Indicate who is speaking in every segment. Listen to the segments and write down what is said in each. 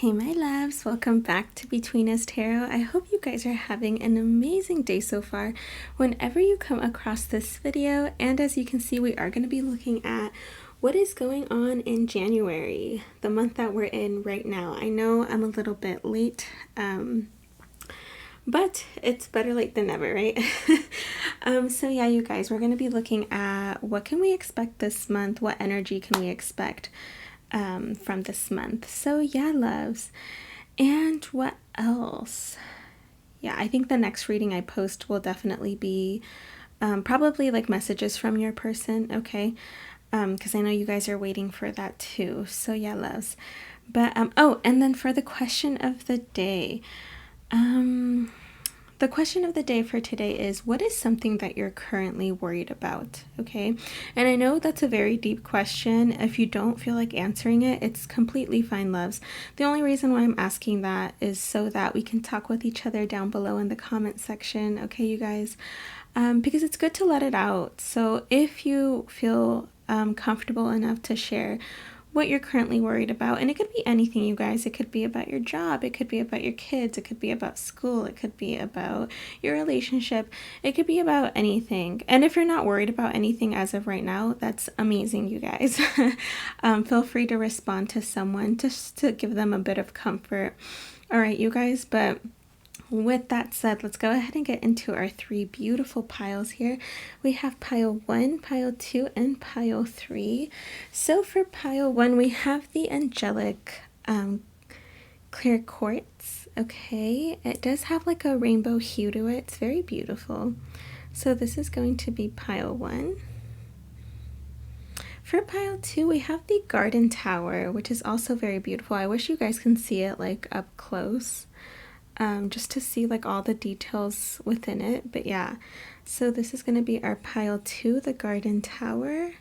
Speaker 1: Hey my loves, welcome back to Between Us Tarot. I hope you guys are having an amazing day so far whenever you come across this video. And as you can see, we are going to be looking at what is going on in January, the month that we're in right now. I know I'm a little bit late, but it's better late than never, right? So yeah, you guys, we're going to be looking at what can we expect this month, what energy can we expect from this month. So yeah, loves. And what else? Yeah, I think the next reading I post will definitely be probably like messages from your person, okay? Because I know you guys are waiting for that too. So yeah, loves. But oh, and then for the question of the day, the question of the day for today is, what is something that you're currently worried about? Okay. And I know that's a very deep question. If you don't feel like answering it, it's completely fine, loves. The only reason why I'm asking that is so that we can talk with each other down below in the comment section. Okay, you guys? Because it's good to let it out. So if you feel comfortable enough to share what you're currently worried about, and it could be anything, you guys. It could be about your job, it could be about your kids, it could be about school, it could be about your relationship, it could be about anything. And if you're not worried about anything as of right now, that's amazing, you guys. Feel free to respond to someone just to give them a bit of comfort. All right, you guys, but with that said, let's go ahead and get into our three beautiful piles here. We have pile 1, pile 2, and pile 3. So for pile 1, we have the angelic clear quartz. Okay, it does have like a rainbow hue to it. It's very beautiful. So this is going to be pile 1. For pile 2, we have the garden tower, which is also very beautiful. I wish you guys can see it like up close. Just to see like all the details within it. But yeah, so this is going to be our pile 2, the garden tower.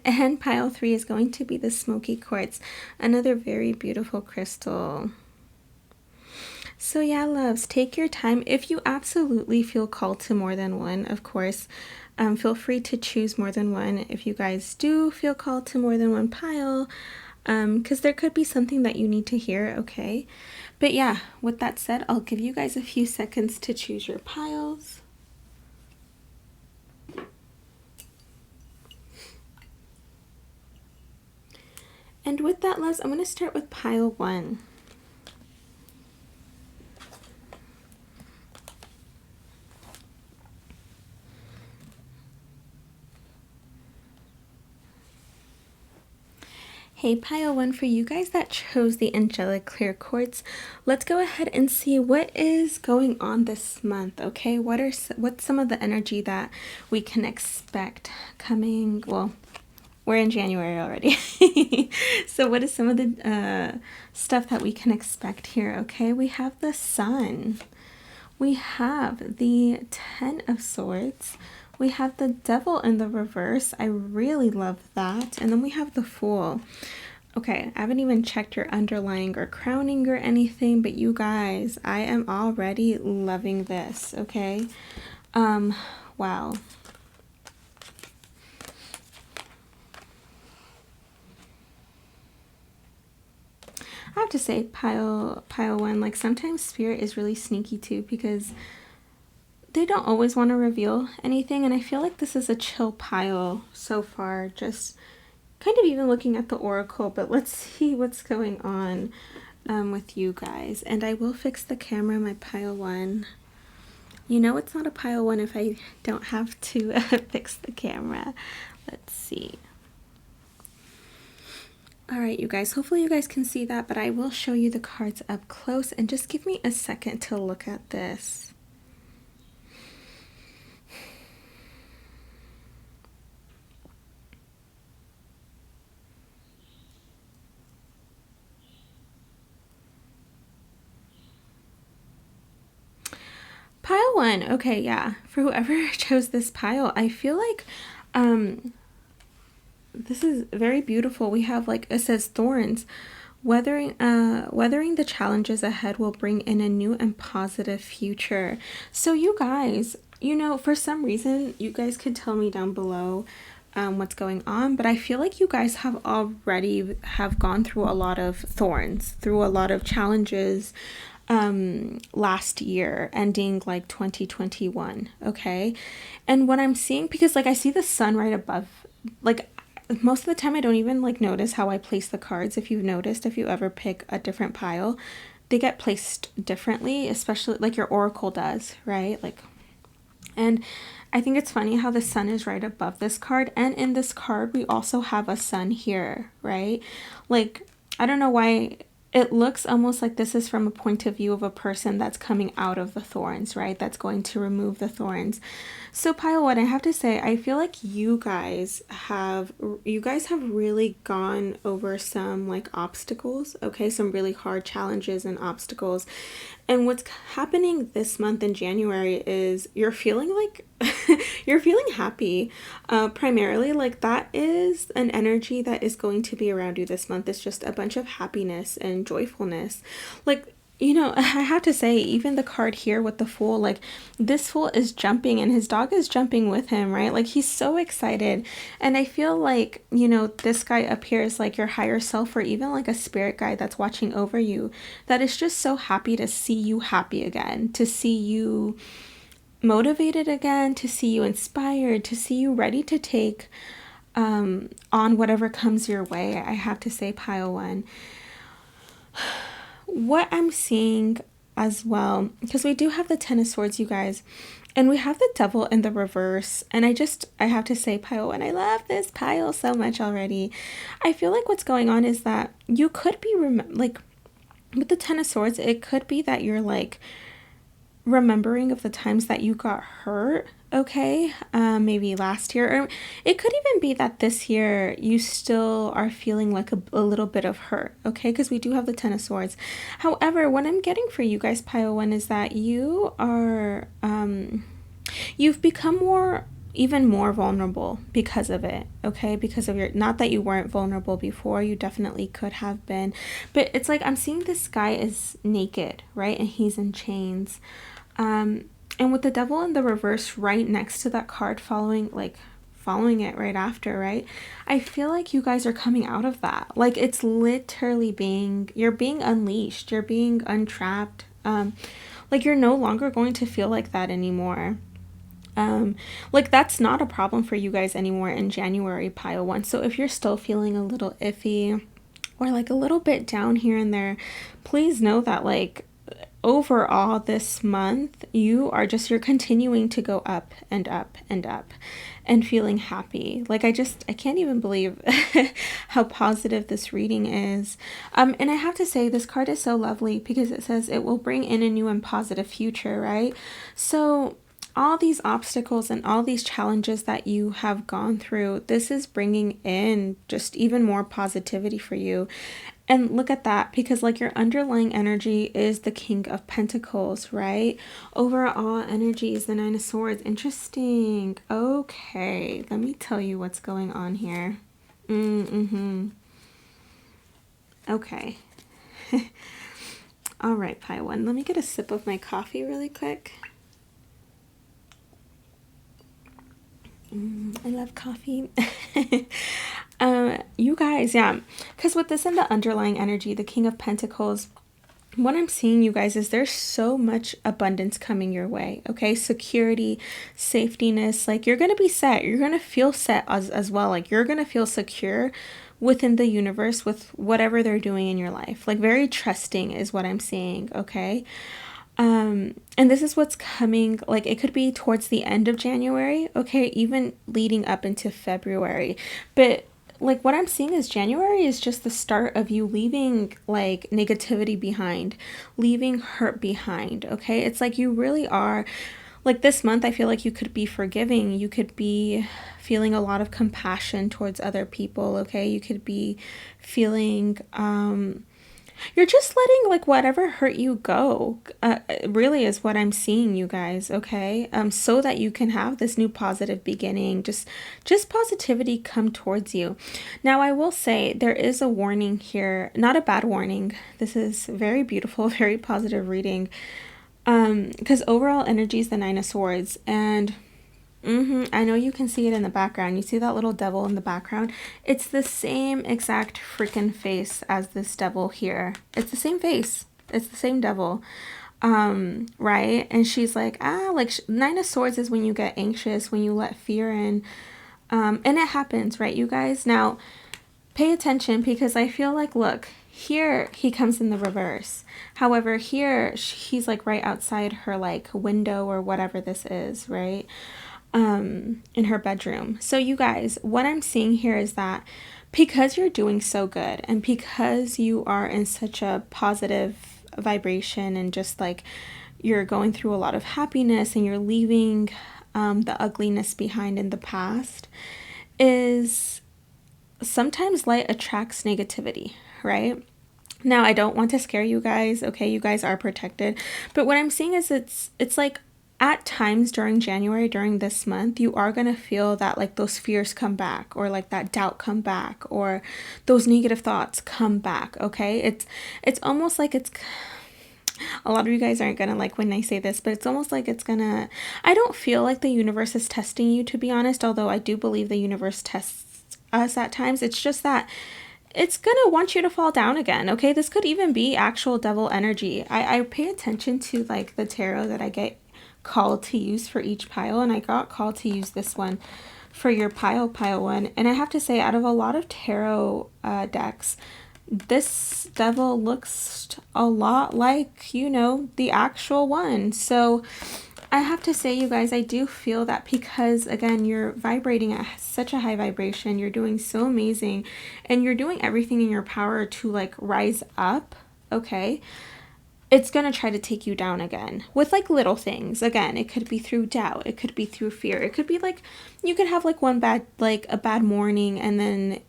Speaker 1: And pile 3 is going to be the smoky quartz, another very beautiful crystal. So yeah, loves, take your time. If you absolutely feel called to more than one, of course, feel free to choose more than one. If you guys do feel called to more than one pile, because there could be something that you need to hear, okay? But yeah, with that said, I'll give you guys a few seconds to choose your piles. And with that, loves, I'm going to start with pile 1. Hey, pile 1, for you guys that chose the angelic clear quartz, let's go ahead and see what is going on this month, okay? What's some of the energy that we can expect coming? Well, we're in January already. So what is some of the stuff that we can expect here, okay? We have the sun. We have the 10 of swords. We have the devil in the reverse. I really love that. And then we have the fool. Okay, I haven't even checked your underlying or crowning or anything, but you guys, I am already loving this, okay? Wow. I have to say, pile 1, like sometimes spirit is really sneaky too, because they don't always want to reveal anything, and I feel like this is a chill pile so far, just kind of even looking at the oracle. But let's see what's going on with you guys. And I will fix the camera, my pile 1. You know it's not a pile 1 if I don't have to fix the camera. Let's see. All right, you guys, hopefully you guys can see that, but I will show you the cards up close, and just give me a second to look at this. Pile 1, okay, yeah, for whoever chose this pile, I feel like this is very beautiful. We have, like, it says thorns. Weathering the challenges ahead will bring in a new and positive future. So you guys, you know, for some reason, you guys could tell me down below, what's going on, but I feel like you guys have already have gone through a lot of thorns, through a lot of challenges last year, ending like 2021. Okay. And what I'm seeing, because like I see the sun right above, like most of the time I don't even like notice how I place the cards. If you've noticed, if you ever pick a different pile, they get placed differently, especially like your oracle does, right? Like, and I think it's funny how the sun is right above this card, and in this card we also have a sun here, right? Like, I don't know why it looks almost like this is from a point of view of a person that's coming out of the thorns, right? That's going to remove the thorns. So pile one, I have to say, I feel like you guys have really gone over some like obstacles, okay? Some really hard challenges and obstacles. And what's happening this month in January is you're feeling like you're feeling happy. Primarily, like that is an energy that is going to be around you this month. It's just a bunch of happiness and joyfulness. Like, I have to say, even the card here with the fool, like this fool is jumping and his dog is jumping with him, right? Like he's so excited. And I feel like, this guy appears like your higher self, or even like a spirit guide that's watching over you, that is just so happy to see you happy again, to see you motivated again, to see you inspired, to see you ready to take on whatever comes your way. I have to say, pile one. What I'm seeing as well, because we do have the Ten of Swords, you guys, and we have the Devil in the reverse, and I have to say, pile one, I love this pile so much already. I feel like what's going on is that you could be like with the Ten of Swords, it could be that you're like remembering of the times that you got hurt, okay, maybe last year, or it could even be that this year you still are feeling like a little bit of hurt, okay, because we do have the Ten of Swords. However, what I'm getting for you guys, pile one, is that you are you've become even more vulnerable because of it, okay, because of not that you weren't vulnerable before, you definitely could have been, but it's like I'm seeing this guy is naked, right, and he's in chains. And with the Devil in the reverse right next to that card, following it right after, right? I feel like you guys are coming out of that. Like it's literally you're being unleashed, you're being untrapped. Like you're no longer going to feel like that anymore. Like that's not a problem for you guys anymore in January, pile one. So if you're still feeling a little iffy or like a little bit down here and there, please know that like overall this month you're continuing to go up and up and up and feeling happy. Like I can't even believe how positive this reading is. And I have to say, this card is so lovely because it says it will bring in a new and positive future, right? So all these obstacles and all these challenges that you have gone through, this is bringing in just even more positivity for you. And look at that, because like your underlying energy is the King of Pentacles, right? Overall energy is the Nine of Swords. Interesting. Okay, let me tell you what's going on here. Okay. All right, pile one. Let me get a sip of my coffee really quick. I love coffee. You guys, yeah, because with this and the underlying energy, the King of Pentacles, what I'm seeing, you guys, is there's so much abundance coming your way, okay? Security, safetyness, like you're going to be set. You're going to feel set as well. Like you're going to feel secure within the universe with whatever they're doing in your life. Like very trusting is what I'm seeing, okay? And this is what's coming, like it could be towards the end of January, okay, even leading up into February. But like what I'm seeing is January is just the start of you leaving like negativity behind, leaving hurt behind, okay? It's like you really are, like this month, I feel like you could be forgiving, you could be feeling a lot of compassion towards other people, okay? You could be feeling, you're just letting like whatever hurt you go, really is what I'm seeing, you guys, okay? So that you can have this new positive beginning, just positivity come towards you. Now, I will say there is a warning here, not a bad warning. This is very beautiful, very positive reading, because overall energy is the Nine of Swords, and I know you can see it in the background. You see that little devil in the background? It's the same exact freaking face as this devil here. It's the same face. It's the same devil. Right? And she's like, like Nine of Swords is when you get anxious, when you let fear in. And it happens, right, you guys? Now, pay attention because I feel like, look, here he comes in the reverse. However, here he's like right outside her like window or whatever this is, right? In her bedroom. So you guys, what I'm seeing here is that because you're doing so good and because you are in such a positive vibration and just like you're going through a lot of happiness and you're leaving the ugliness behind in the past, is sometimes light attracts negativity, right? Now, I don't want to scare you guys, okay? You guys are protected. But what I'm seeing is it's like at times during January, during this month, you are going to feel that like those fears come back or like that doubt come back or those negative thoughts come back, okay? It's almost like it's a lot of you guys aren't gonna like when I say this, but it's almost like it's gonna, I don't feel like the universe is testing you, to be honest, although I do believe the universe tests us at times. It's just that it's gonna want you to fall down again, okay? This could even be actual devil energy. I pay attention to like the tarot that I get called to use for each pile, and I got called to use this one for your pile one. And I have to say, out of a lot of tarot decks, this devil looks a lot like, you know, the actual one. So I have to say, you guys, I do feel that because, again, you're vibrating at such a high vibration, you're doing so amazing, and you're doing everything in your power to, like, rise up, okay? It's going to try to take you down again with, like, little things. Again, it could be through doubt. It could be through fear. It could be, like, you could have, like, a bad morning, and then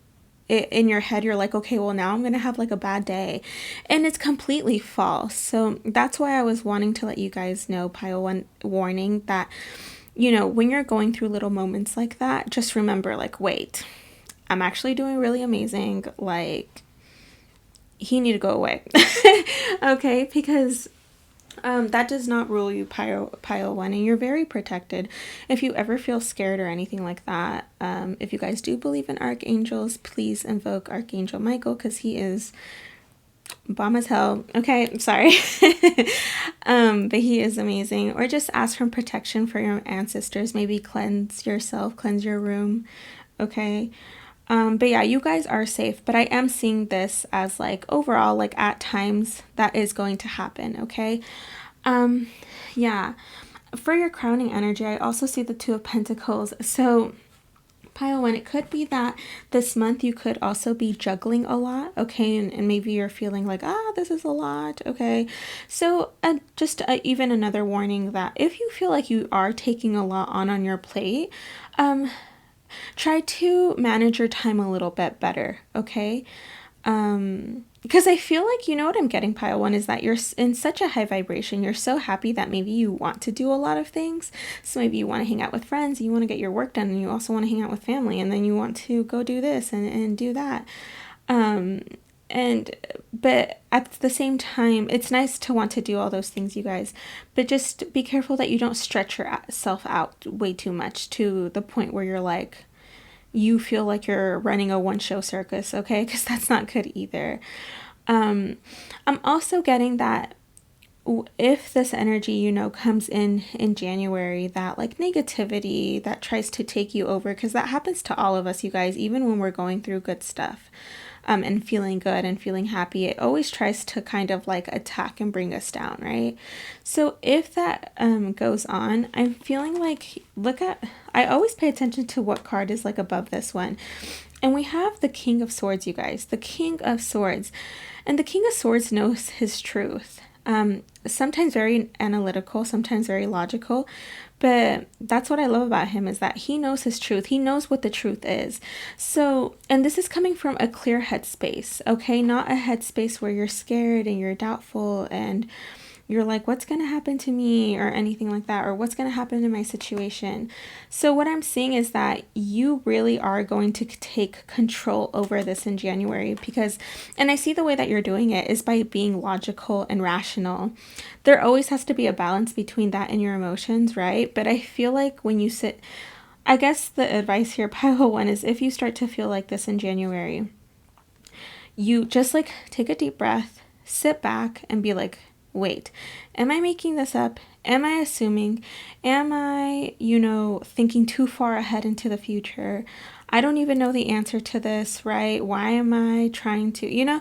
Speaker 1: in your head you're like, okay, well, now I'm gonna have like a bad day, and it's completely false. So that's why I was wanting to let you guys know, pile one warning, that, you know, when you're going through little moments like that, just remember, like, wait, I'm actually doing really amazing, like, he need to go away. Okay, because that does not rule you, pile one, and you're very protected. If you ever feel scared or anything like that, if you guys do believe in archangels, please invoke Archangel Michael, because he is bomb as hell. Okay, I'm sorry. But he is amazing. Or just ask for protection for your ancestors. Maybe cleanse yourself, cleanse your room. Okay. But yeah, you guys are safe, but I am seeing this as like overall, like at times that is going to happen. Okay. Yeah, for your crowning energy, I also see the Two of Pentacles. So pile one, it could be that this month you could also be juggling a lot, okay, and maybe you're feeling like, this is a lot, okay. So just even another warning that if you feel like you are taking a lot on your plate, try to manage your time a little bit better, okay? Because I feel like, you know what I'm getting, pile one, is that you're in such a high vibration. You're so happy that maybe you want to do a lot of things. So maybe you want to hang out with friends, you want to get your work done, and you also want to hang out with family, and then you want to go do this and do that. But at the same time, it's nice to want to do all those things, you guys, but just be careful that you don't stretch yourself out way too much to the point where you're like, you feel like you're running a one-show circus, okay? Because that's not good either. I'm also getting that if this energy, you know, comes in January, that like negativity that tries to take you over, because that happens to all of us, you guys, even when we're going through good stuff, and feeling good and feeling happy, it always tries to kind of like attack and bring us down, right? So if that goes on, I'm feeling like, I always pay attention to what card is like above this one. And we have the King of Swords, you guys, the King of Swords. And the King of Swords knows his truth. Sometimes very analytical, sometimes very logical, but that's what I love about him, is that he knows his truth. He knows what the truth is. So, and this is coming from a clear headspace, okay? Not a headspace where you're scared and you're doubtful and you're like, what's going to happen to me or anything like that, or what's going to happen to my situation. So what I'm seeing is that you really are going to take control over this in January, because, and I see the way that you're doing it is by being logical and rational. There always has to be a balance between that and your emotions, right? But I feel like when you sit, I guess the advice here, pile one, is if you start to feel like this in January, you just like take a deep breath, sit back and be like, wait, am I making this up? Am I assuming? Am I, thinking too far ahead into the future? I don't even know the answer to this, right? Why am I trying to,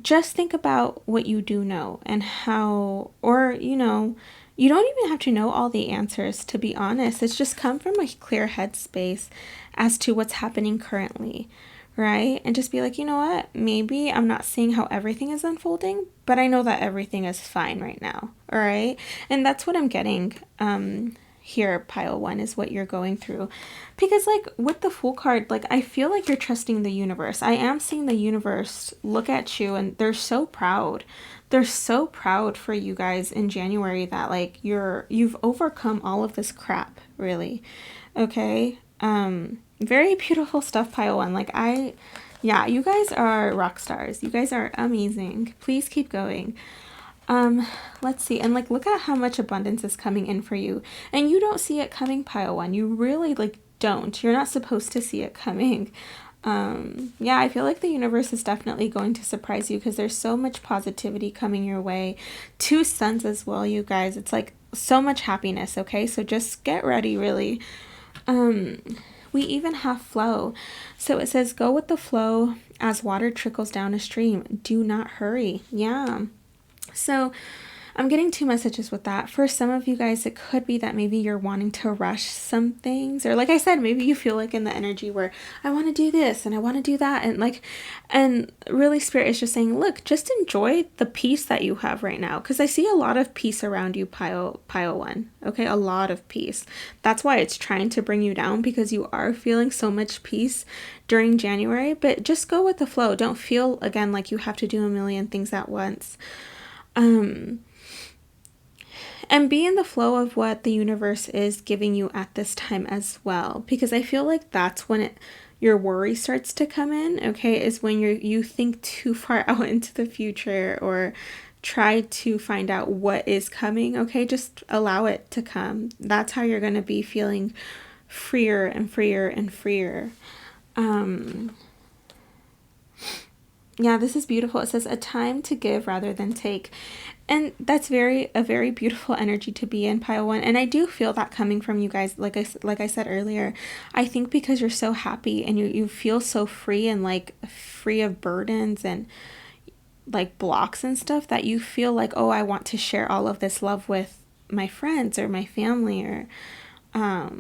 Speaker 1: just think about what you do know and how, or, you don't even have to know all the answers, to be honest. It's just come from a clear headspace as to what's happening currently, right? And just be like, you know what? Maybe I'm not seeing how everything is unfolding, but I know that everything is fine right now, all right? And that's what I'm getting here, pile one, is what you're going through. Because like with the Fool card, like I feel like you're trusting the universe. I am seeing the universe look at you and they're so proud. They're so proud for you guys in January that like you've overcome all of this crap, really. Okay? Very beautiful stuff, pile one. Like yeah, you guys are rock stars. You guys are amazing. Please keep going. Let's see. And like, look at how much abundance is coming in for you. And you don't see it coming, pile one. You really like don't. You're not supposed to see it coming. Yeah, I feel like the universe is definitely going to surprise you because there's so much positivity coming your way. 2 suns as well, you guys. It's like so much happiness, okay? So just get ready, really. We even have flow. So it says, go with the flow as water trickles down a stream. Do not hurry. Yeah. So I'm getting 2 messages with that. For some of you guys, it could be that maybe you're wanting to rush some things, or like I said, maybe you feel like in the energy where I want to do this and I want to do that, and really Spirit is just saying, look, just enjoy the peace that you have right now, because I see a lot of peace around you, pile one. Okay, a lot of peace. That's why it's trying to bring you down, because you are feeling so much peace during January. But just go with the flow. Don't feel again like you have to do a million things at once. And be in the flow of what the universe is giving you at this time as well, because I feel like that's when your worry starts to come in, okay, is when you think too far out into the future or try to find out what is coming, okay, just allow it to come. That's how you're going to be feeling freer and freer and freer. Yeah, this is beautiful. It says a time to give rather than take. And that's a very beautiful energy to be in, pile one. And I do feel that coming from you guys, like I said earlier. I think because you're so happy and you feel so free and like free of burdens and like blocks and stuff, that you feel like, oh, I want to share all of this love with my friends or my family or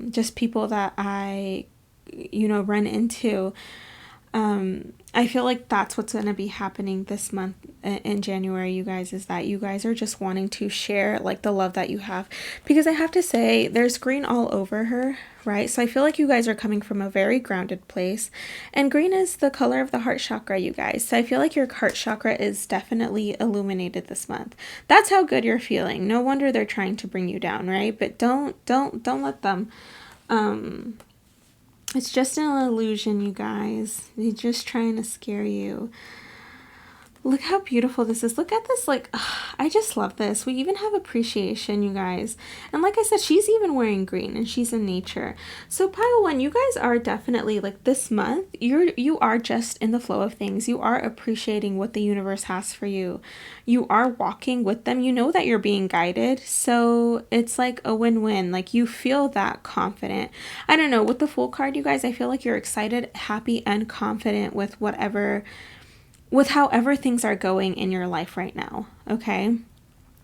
Speaker 1: just people that I run into. I feel like that's what's going to be happening this month in January, you guys, is that you guys are just wanting to share like the love that you have, because I have to say there's green all over her, right? So I feel like you guys are coming from a very grounded place, and green is the color of the heart chakra, you guys. So I feel like your heart chakra is definitely illuminated this month. That's how good you're feeling. No wonder they're trying to bring you down, right? But don't let them. It's just an illusion, you guys. They're just trying to scare you. Look how beautiful this is. Look at this, like, I just love this. We even have appreciation, you guys. And like I said, she's even wearing green and she's in nature. So pile one, you guys are definitely, like, this month, you are just in the flow of things. You are appreciating what the universe has for you. You are walking with them. You know that you're being guided. So it's like a win-win. Like, you feel that confident. I don't know, with the Fool card, you guys, I feel like you're excited, happy, and confident with however things are going in your life right now, okay?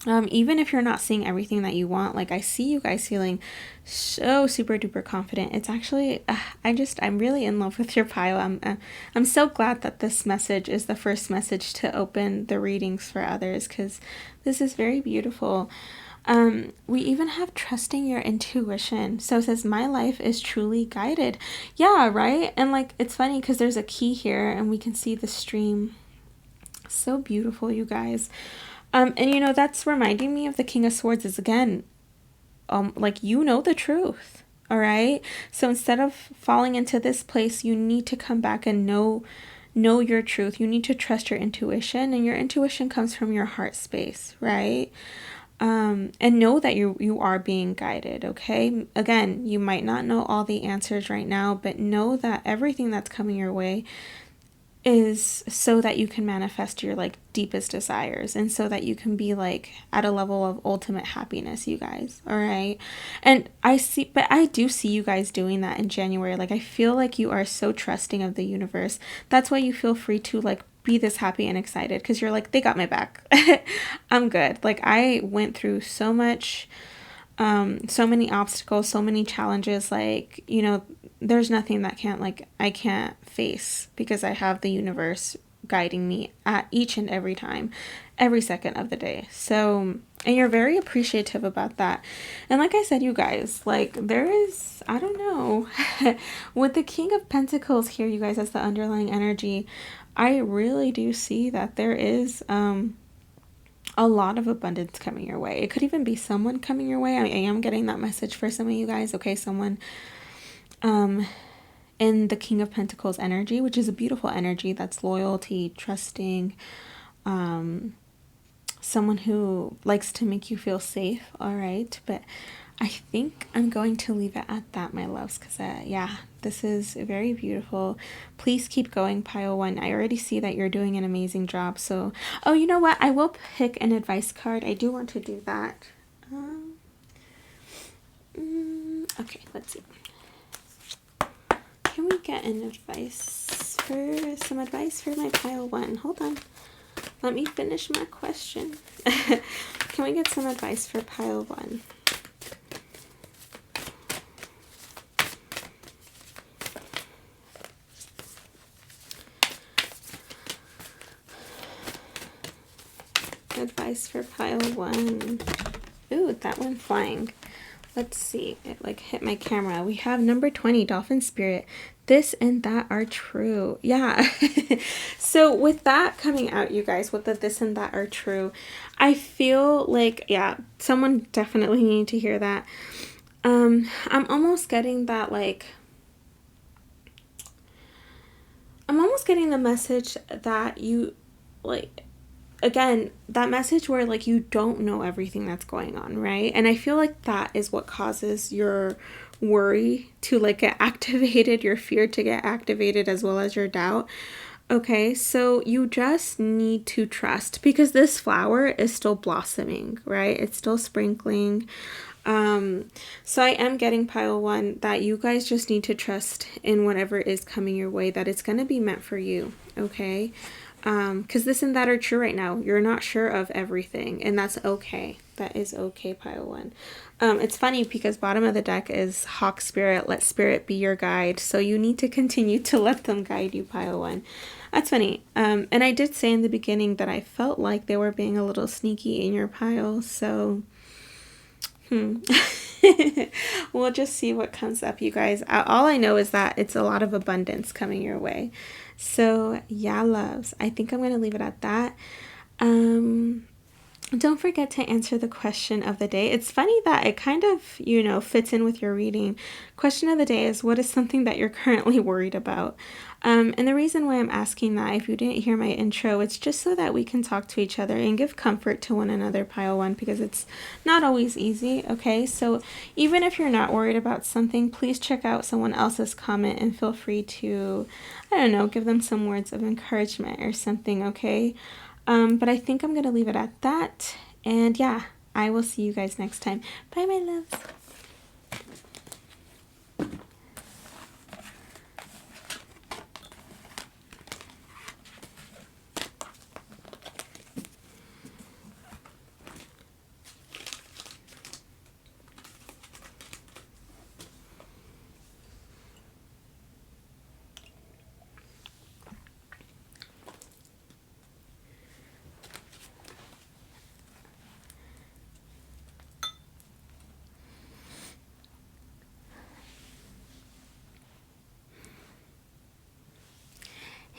Speaker 1: Even if you're not seeing everything that you want, like I see you guys feeling so super duper confident. It's actually, I'm really in love with your pile. I'm so glad that this message is the first message to open the readings for others, because this is very beautiful. We even have trusting your intuition. So it says, my life is truly guided. Yeah, right? And like, it's funny because there's a key here and we can see the stream. So beautiful, you guys. And you know, that's reminding me of the King of Swords is again, like, you know the truth. All right. So instead of falling into this place, you need to come back and know your truth. You need to trust your intuition, and your intuition comes from your heart space, right? And know that you are being guided. Okay. Again, you might not know all the answers right now, but know that everything that's coming your way is so that you can manifest your like deepest desires, and so that you can be like at a level of ultimate happiness, you guys. All right. And I do see you guys doing that in January. Like, I feel like you are so trusting of the universe. That's why you feel free to like be this happy and excited, because you're like, they got my back. I'm good. Like, I went through so much, so many obstacles, so many challenges. Like, you know, there's nothing that I can't face, because I have the universe guiding me at each and every time, every second of the day. So, and you're very appreciative about that. And like I said, you guys, like, there is, I don't know, with the King of Pentacles here, you guys, as the underlying energy, I really do see that there is a lot of abundance coming your way. It could even be someone coming your way. I am getting that message for some of you guys. Okay, someone in the King of Pentacles energy, which is a beautiful energy. That's loyalty, trusting, someone who likes to make you feel safe. All right, but I think I'm going to leave it at that, my loves, because yeah, this is very beautiful. Please keep going, pile one. I already see that you're doing an amazing job. So, oh, you know what? I will pick an advice card. I do want to do that. Okay, let's see. Can we get some advice for my pile one? Hold on. Let me finish my question. Can we get some advice for pile one? Advice for pile one. Ooh, that one flying. Let's see. It like hit my camera. We have number 20, Dolphin Spirit. This and that are true. Yeah. So with that coming out, you guys, with the this and that are true, I feel like, yeah, someone definitely need to hear that. I'm almost getting that, like, I'm almost getting the message that you, like, again, that message where like you don't know everything that's going on, right? And I feel like that is what causes your worry to like get activated, your fear to get activated, as well as your doubt. Okay, so you just need to trust, because this flower is still blossoming, right? It's still sprinkling. So I am getting pile one that you guys just need to trust in whatever is coming your way, that it's going to be meant for you. Okay. Because this and that are true right now. You're not sure of everything, and that's okay. That is okay, pile one. It's funny because bottom of the deck is Hawk Spirit. Let Spirit be your guide. So you need to continue to let them guide you, pile one. That's funny. And I did say in the beginning that I felt like they were being a little sneaky in your pile. So, we'll just see what comes up, you guys. All I know is that it's a lot of abundance coming your way. So yeah, loves, I think I'm going to leave it at that. Don't forget to answer the question of the day. It's funny that it kind of, you know, fits in with your reading. Question of the day is, what is something that you're currently worried about? And the reason why I'm asking that, if you didn't hear my intro, it's just so that we can talk to each other and give comfort to one another, pile one, because it's not always easy, okay? So even if you're not worried about something, please check out someone else's comment and feel free to, I don't know, give them some words of encouragement or something, okay? But I think I'm going to leave it at that. And yeah, I will see you guys next time. Bye, my loves.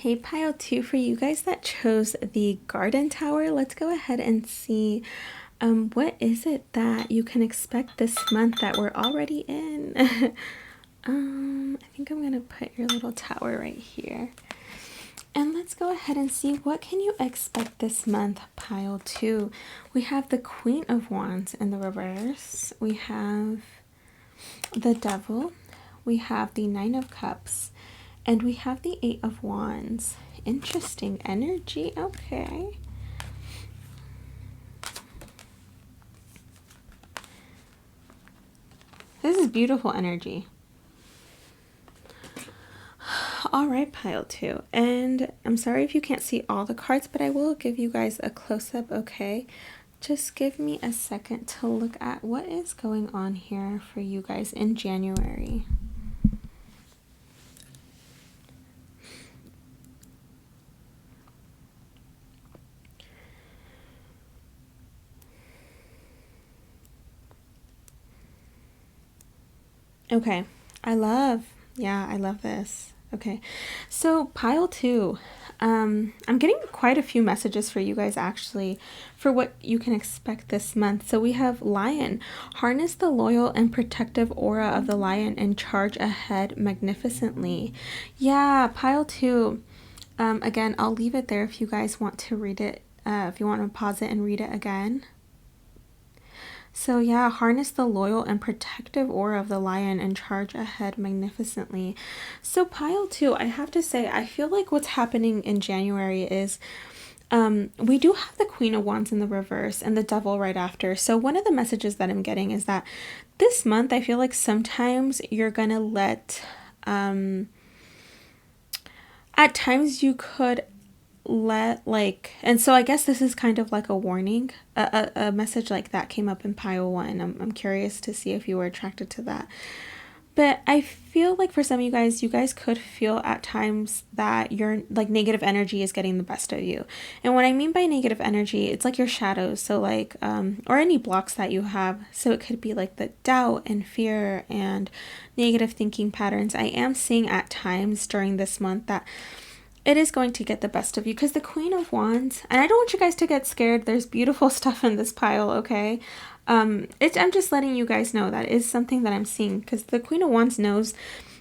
Speaker 1: Hey, pile 2, for you guys that chose the garden tower, let's go ahead and see what is it that you can expect this month that we're already in. I think I'm gonna put your little tower right here. And let's go ahead and see what can you expect this month, pile 2. We have the Queen of Wands in the reverse. We have the Devil. We have the Nine of Cups. And we have the Eight of Wands. Interesting energy. Okay. This is beautiful energy. All right, pile 2. And I'm sorry if you can't see all the cards, but I will give you guys a close-up, okay? Just give me a second to look at what is going on here for you guys in January. Okay, I love this. Okay, so pile 2, I'm getting quite a few messages for you guys actually for what you can expect this month. So we have Lion. Harness the loyal and protective aura of the lion and charge ahead magnificently. Yeah, pile 2. Again, I'll leave it there if you guys want to read it, if you want to pause it and read it again. So yeah, harness the loyal and protective aura of the lion and charge ahead magnificently. So pile 2, I have to say, I feel like what's happening in January is we do have the Queen of Wands in the reverse and the Devil right after. So one of the messages that I'm getting is that this month, I feel like sometimes you're gonna let, at times you could let and so I guess this is kind of like a warning. A message like that came up in pile 1. I'm curious to see if you were attracted to that. But I feel like for some of you guys could feel at times that your negative energy is getting the best of you. And what I mean by negative energy, it's like your shadows. So or any blocks that you have. So it could be like the doubt and fear and negative thinking patterns. I am seeing at times during this month that it is going to get the best of you because the Queen of Wands, and I don't want you guys to get scared. There's beautiful stuff in this pile, okay? I'm just letting you guys know that is something that I'm seeing because the Queen of Wands knows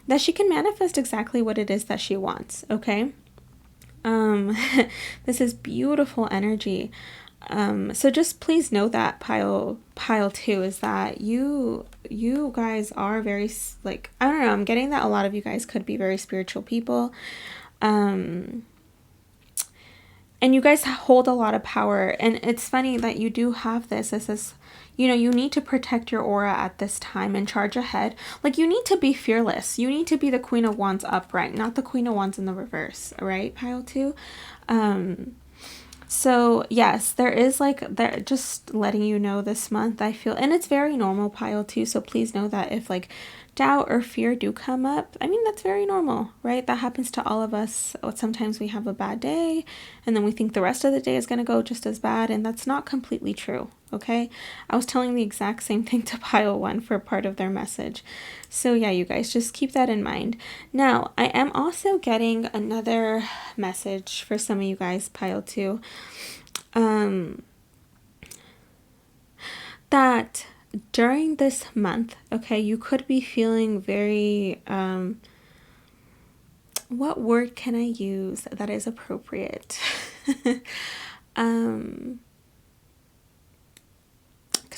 Speaker 1: that she can manifest exactly what it is that she wants, okay? This is beautiful energy. So just please know that pile 2 is that you guys are very, I don't know, I'm getting that a lot of you guys could be very spiritual people. And you guys hold a lot of power, and it's funny that you do have this is, you need to protect your aura at this time and charge ahead. You need to be fearless. You need to be the Queen of Wands upright, not the Queen of Wands in the reverse, right? Pile 2. So yes, there is they're just letting you know this month, I feel, and it's very normal, pile 2. So please know that if doubt or fear do come up, I mean, that's very normal, right? That happens to all of us. Sometimes we have a bad day and then we think the rest of the day is going to go just as bad, and that's not completely true, okay? I was telling the exact same thing to pile 1 for part of their message. So yeah, you guys just keep that in mind. Now, I am also getting another message for some of you guys, pile 2, that during this month, okay, you could be feeling very, what word can I use that is appropriate? Because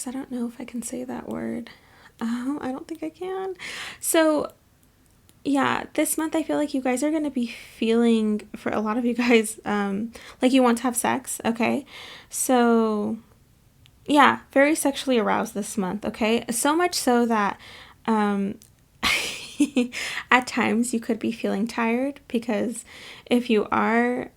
Speaker 1: I don't know if I can say that word. I don't think I can. So yeah, this month I feel like you guys are going to be feeling, for a lot of you guys, like you want to have sex, okay? So yeah, very sexually aroused this month, okay? So much so that at times you could be feeling tired, because if you are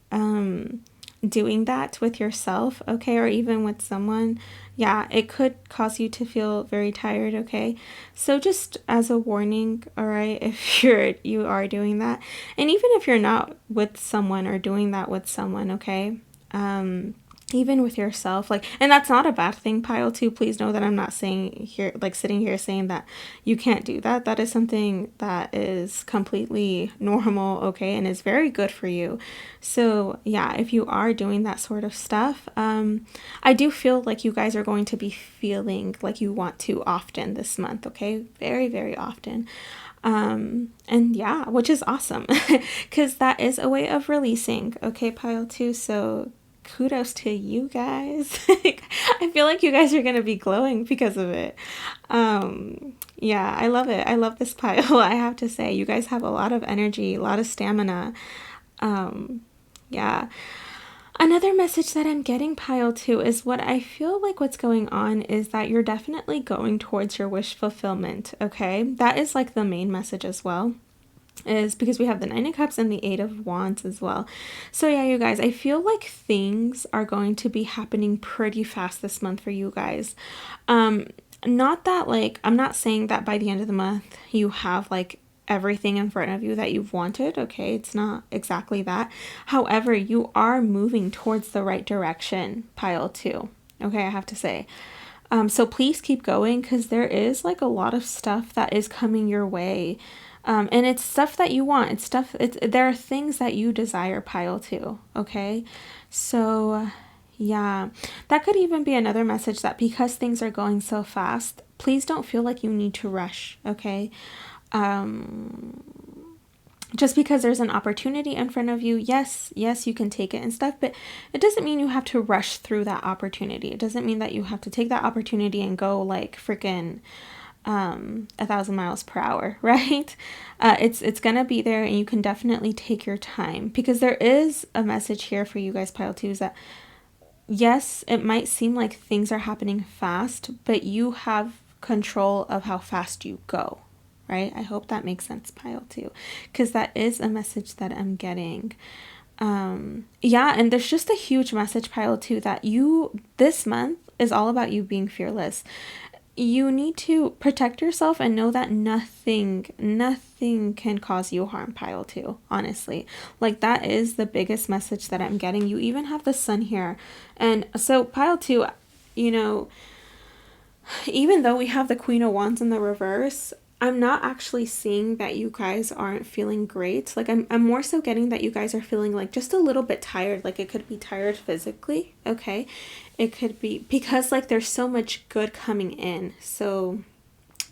Speaker 1: doing that with yourself, okay, or even with someone, yeah, it could cause you to feel very tired, okay? So just as a warning, all right, if you are doing that, and even if you're not with someone or doing that with someone, okay, even with yourself, like, and that's not a bad thing, pile 2. Please know that I'm not saying here, like, sitting here saying that you can't do that. That is something that is completely normal, okay, and is very good for you. So yeah, if you are doing that sort of stuff, I do feel like you guys are going to be feeling like you want to often this month, okay, very, very often. And yeah, which is awesome because that is a way of releasing, okay, pile 2. So kudos to you guys. I feel like you guys are gonna be glowing because of it. Yeah, I love it. I love this pile. I have to say, you guys have a lot of energy, a lot of stamina. Yeah. Another message that I'm getting, pile 2, is what I feel like what's going on is that you're definitely going towards your wish fulfillment, okay? That is like the main message as well, is because we have the 9 of Cups and the 8 of Wands as well. So yeah, you guys, I feel like things are going to be happening pretty fast this month for you guys. Not that, like, I'm not saying that by the end of the month you have like everything in front of you that you've wanted, okay? It's not exactly that. However, you are moving towards the right direction, pile 2, okay? I have to say. So please keep going, because there is like a lot of stuff that is coming your way. And it's stuff that you want. There are things that you desire, pile 2, okay? So yeah, that could even be another message, that because things are going so fast, please don't feel like you need to rush, okay? Just because there's an opportunity in front of you, yes, you can take it and stuff, but it doesn't mean you have to rush through that opportunity. It doesn't mean that you have to take that opportunity and go like freaking 1,000 miles per hour, right? It's gonna be there, and you can definitely take your time, because there is a message here for you guys, pile 2, is that yes, it might seem like things are happening fast, but you have control of how fast you go, right? I hope that makes sense, pile 2, because that is a message that I'm getting. Yeah, and there's just a huge message, pile 2, that this month is all about you being fearless. You need to protect yourself and know that nothing can cause you harm, pile 2, honestly. Like, that is the biggest message that I'm getting. You even have the sun here. And so pile 2, you know, even though we have the Queen of Wands in the reverse, I'm not actually seeing that you guys aren't feeling great. Like, I'm more so getting that you guys are feeling like just a little bit tired. Like, it could be tired physically, okay? It could be because like there's so much good coming in. So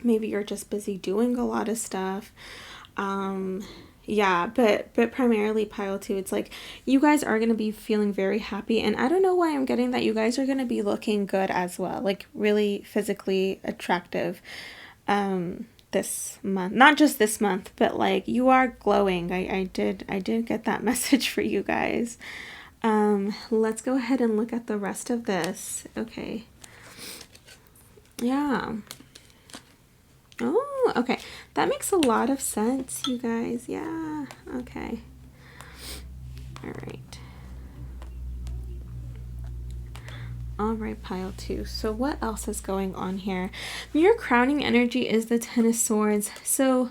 Speaker 1: maybe you're just busy doing a lot of stuff. Yeah, but primarily, pile 2, it's like you guys are going to be feeling very happy, and I don't know why I'm getting that you guys are going to be looking good as well, like really physically attractive this month. Not just this month, but like you are glowing. I did get that message for you guys. Let's go ahead and look at the rest of this. Okay. Yeah. Oh, okay. That makes a lot of sense, you guys. Yeah. Okay. All right. All right, pile 2. So what else is going on here? Your crowning energy is the 10 of Swords. So,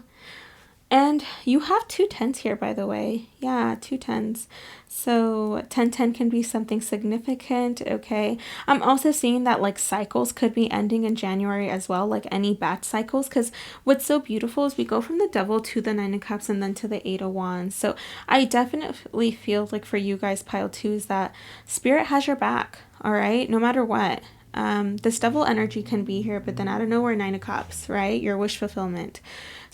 Speaker 1: and you have 2 10s here, by the way. Yeah, 2 10s. So 10-10 can be something significant, okay? I'm also seeing that like cycles could be ending in January as well, like any bad cycles, because what's so beautiful is we go from the Devil to the 9 of Cups and then to the 8 of Wands. So I definitely feel like for you guys, pile 2, is that Spirit has your back, all right? No matter what. This Devil energy can be here, but then out of nowhere, 9 of Cups, right? Your wish fulfillment.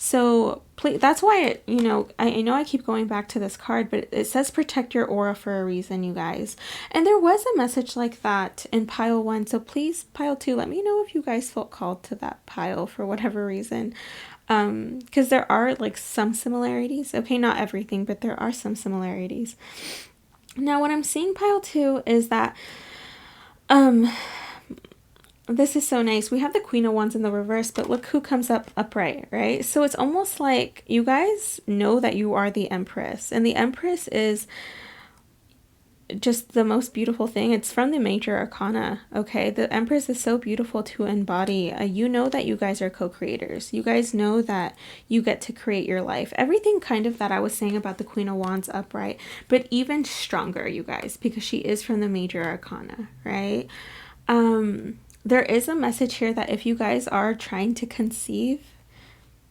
Speaker 1: So please, that's why I know I keep going back to this card, but it says protect your aura for a reason, you guys. And there was a message like that in pile 1. So please, pile 2, let me know if you guys felt called to that pile for whatever reason. Because there are like some similarities. Okay, not everything, but there are some similarities. Now, what I'm seeing, pile 2, is that this is so nice. We have the Queen of Wands in the reverse, but look who comes up upright, right? So it's almost like you guys know that you are the Empress. And the Empress is just the most beautiful thing. It's from the major arcana, okay? The Empress is so beautiful to embody. You know that you guys are co-creators. You guys know that you get to create your life. Everything kind of that I was saying about the Queen of Wands upright, but even stronger, you guys, because she is from the major arcana, right? There is a message here that if you guys are trying to conceive,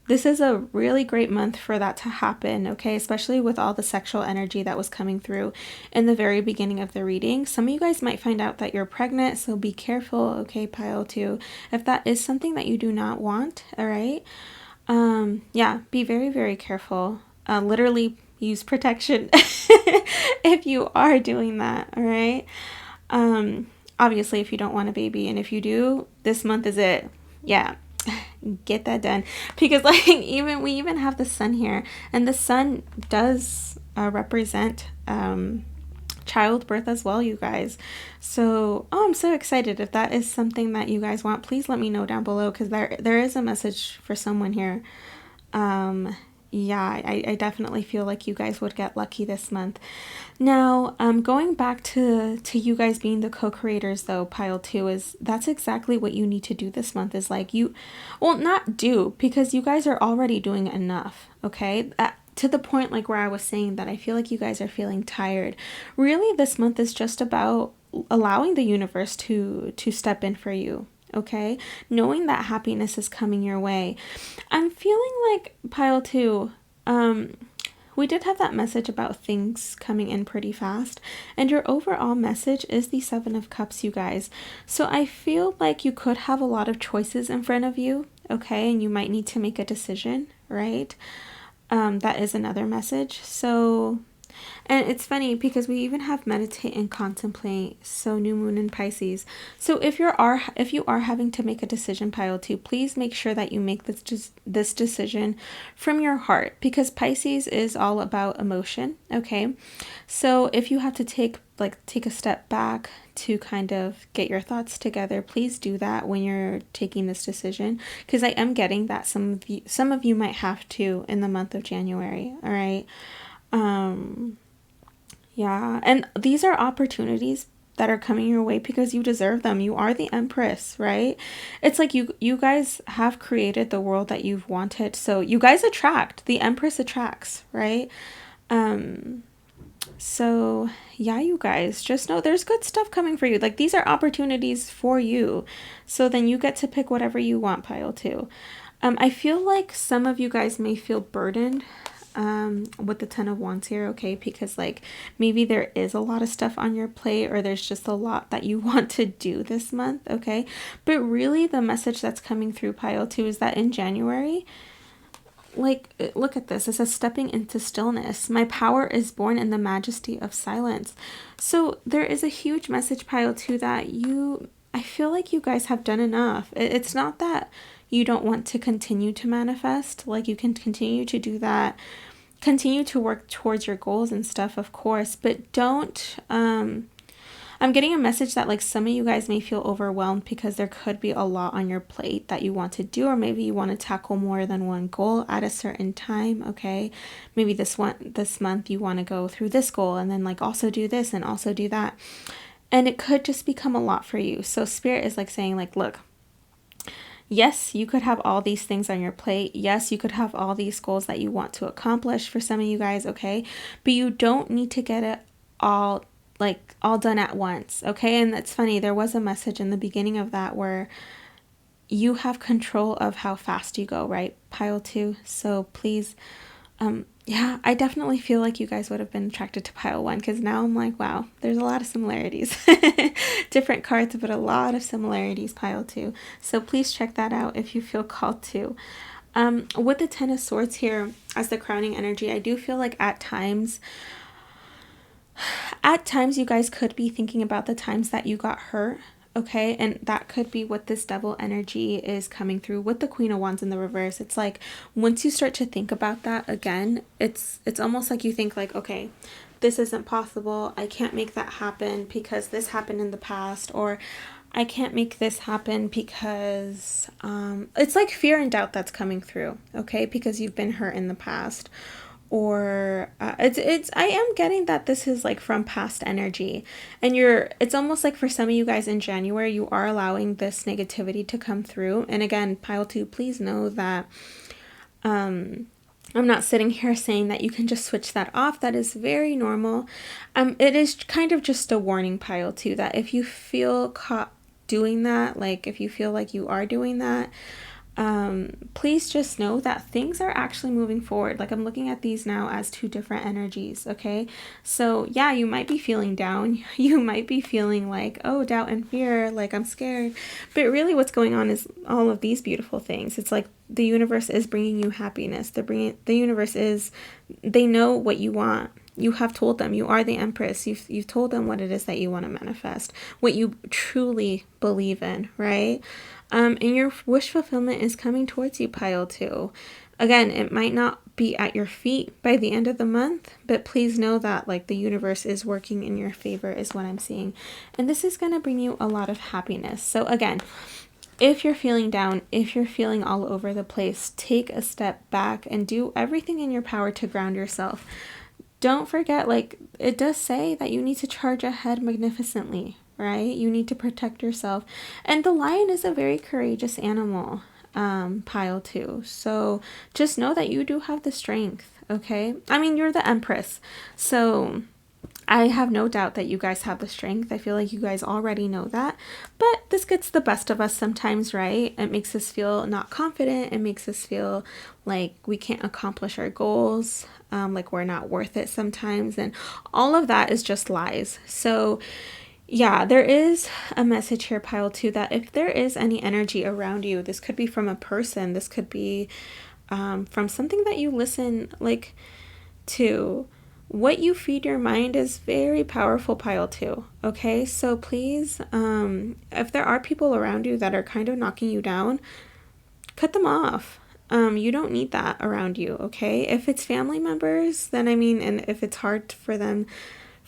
Speaker 1: this is a really great month for that to happen, okay? Especially with all the sexual energy that was coming through in the very beginning of the reading. Some of you guys might find out that you're pregnant, so be careful, okay, pile 2. If that is something that you do not want, all right? Yeah, be very, very careful. Literally use protection if you are doing that, all right? Obviously, if you don't want a baby, and if you do, this month is it. Yeah. Get that done, because like we even have the sun here, and the sun does represent childbirth as well, you guys. So I'm so excited. If that is something that you guys want, please let me know down below, because there is a message for someone here. Yeah, I definitely feel like you guys would get lucky this month. Now, going back to you guys being the co-creators though, pile 2, is that's exactly what you need to do this month, is like not do, because you guys are already doing enough, okay? To the point like where I was saying that I feel like you guys are feeling tired. Really, this month is just about allowing the universe to step in for you. Okay, knowing that happiness is coming your way. I'm feeling like pile 2, we did have that message about things coming in pretty fast, and your overall message is the 7 of Cups, you guys. So I feel like you could have a lot of choices in front of you, okay, and you might need to make a decision, right? That is another message. So, and it's funny because we even have meditate and contemplate, so new moon in Pisces. So if you are having to make a decision, pile 2, please make sure that you make this decision from your heart, because Pisces is all about emotion, okay? So if you have to take a step back to kind of get your thoughts together, please do that when you're taking this decision, because I am getting that some of you might have to in the month of January, all right? Yeah, and these are opportunities that are coming your way because you deserve them. You are the Empress, right? It's like you guys have created the world that you've wanted. So you guys attract. The Empress attracts, right? So yeah, you guys, just know there's good stuff coming for you. Like, these are opportunities for you. So then you get to pick whatever you want, pile 2. I feel like some of you guys may feel burdened with the 10 of Wands here, okay? Because like maybe there is a lot of stuff on your plate, or there's just a lot that you want to do this month, okay? But really the message that's coming through, pile 2, is that in January, like, look at this. It says, stepping into stillness. My power is born in the majesty of silence. So there is a huge message, pile 2, that I feel like you guys have done enough. It's not that you don't want to continue to manifest. Like, you can continue to do that, continue to work towards your goals and stuff, of course, but don't, I'm getting a message that like some of you guys may feel overwhelmed because there could be a lot on your plate that you want to do, or maybe you want to tackle more than one goal at a certain time, okay? Maybe this month you want to go through this goal and then like also do this and also do that. And it could just become a lot for you. So Spirit is like saying like, look, yes, you could have all these things on your plate. Yes, you could have all these goals that you want to accomplish for some of you guys, okay? But you don't need to get it all done at once, okay? And that's funny. There was a message in the beginning of that where you have control of how fast you go, right? Pile 2. So please, yeah, I definitely feel like you guys would have been attracted to pile 1, because now I'm like, wow, there's a lot of similarities. Different cards, but a lot of similarities, pile 2. So please check that out if you feel called to. With the 10 of Swords here as the crowning energy, I do feel like at times you guys could be thinking about the times that you got hurt, okay? And that could be what this Devil energy is coming through with the Queen of Wands in the reverse. It's like once you start to think about that again, it's almost like you think like, okay, this isn't possible. I can't make that happen because this happened in the past, or I can't make this happen because it's like fear and doubt that's coming through, okay? Because you've been hurt in the past. or it's I am getting that this is like from past energy, and it's almost like for some of you guys in January you are allowing this negativity to come through. And again, pile 2, please know that I'm not sitting here saying that you can just switch that off. That is very normal. It is kind of just a warning, pile 2, that if you feel caught doing that, like if you feel like you are doing that, please just know that things are actually moving forward. Like I'm looking at these now as 2 different energies, okay? So yeah, you might be feeling down. You might be feeling like, oh, doubt and fear, like I'm scared. But really what's going on is all of these beautiful things. It's like the universe is bringing you happiness. The universe is, they know what you want. You have told them. You are the Empress. You've told them what it is that you want to manifest, what you truly believe in, right? And your wish fulfillment is coming towards you, pile 2. Again, it might not be at your feet by the end of the month, but please know that like the universe is working in your favor is what I'm seeing. And this is going to bring you a lot of happiness. So again, if you're feeling down, if you're feeling all over the place, take a step back and do everything in your power to ground yourself. Don't forget, like it does say that you need to charge ahead magnificently, right? You need to protect yourself. And the lion is a very courageous animal, pile 2. So just know that you do have the strength, okay? I mean, you're the Empress. So I have no doubt that you guys have the strength. I feel like you guys already know that. But this gets the best of us sometimes, right? It makes us feel not confident. It makes us feel like we can't accomplish our goals, like we're not worth it sometimes. And all of that is just lies. So yeah, there is a message here, pile 2, that if there is any energy around you, this could be from a person, this could be from something that you listen like to. What you feed your mind is very powerful, pile 2. Okay, so please, if there are people around you that are kind of knocking you down, cut them off. You don't need that around you, okay? If it's family members, then I mean, and if it's hard for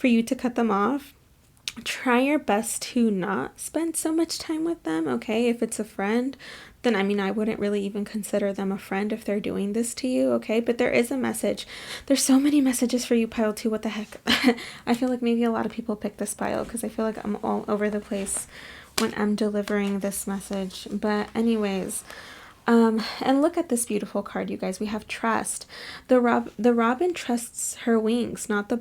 Speaker 1: you to cut them off, try your best to not spend so much time with them, okay? If it's a friend, then I mean, I wouldn't really even consider them a friend if they're doing this to you, okay? But there is a message. There's so many messages for you, pile 2. What the heck? I feel like maybe a lot of people pick this pile because I feel like I'm all over the place when I'm delivering this message. But anyways, and look at this beautiful card, you guys. We have trust. The robin trusts her wings, not the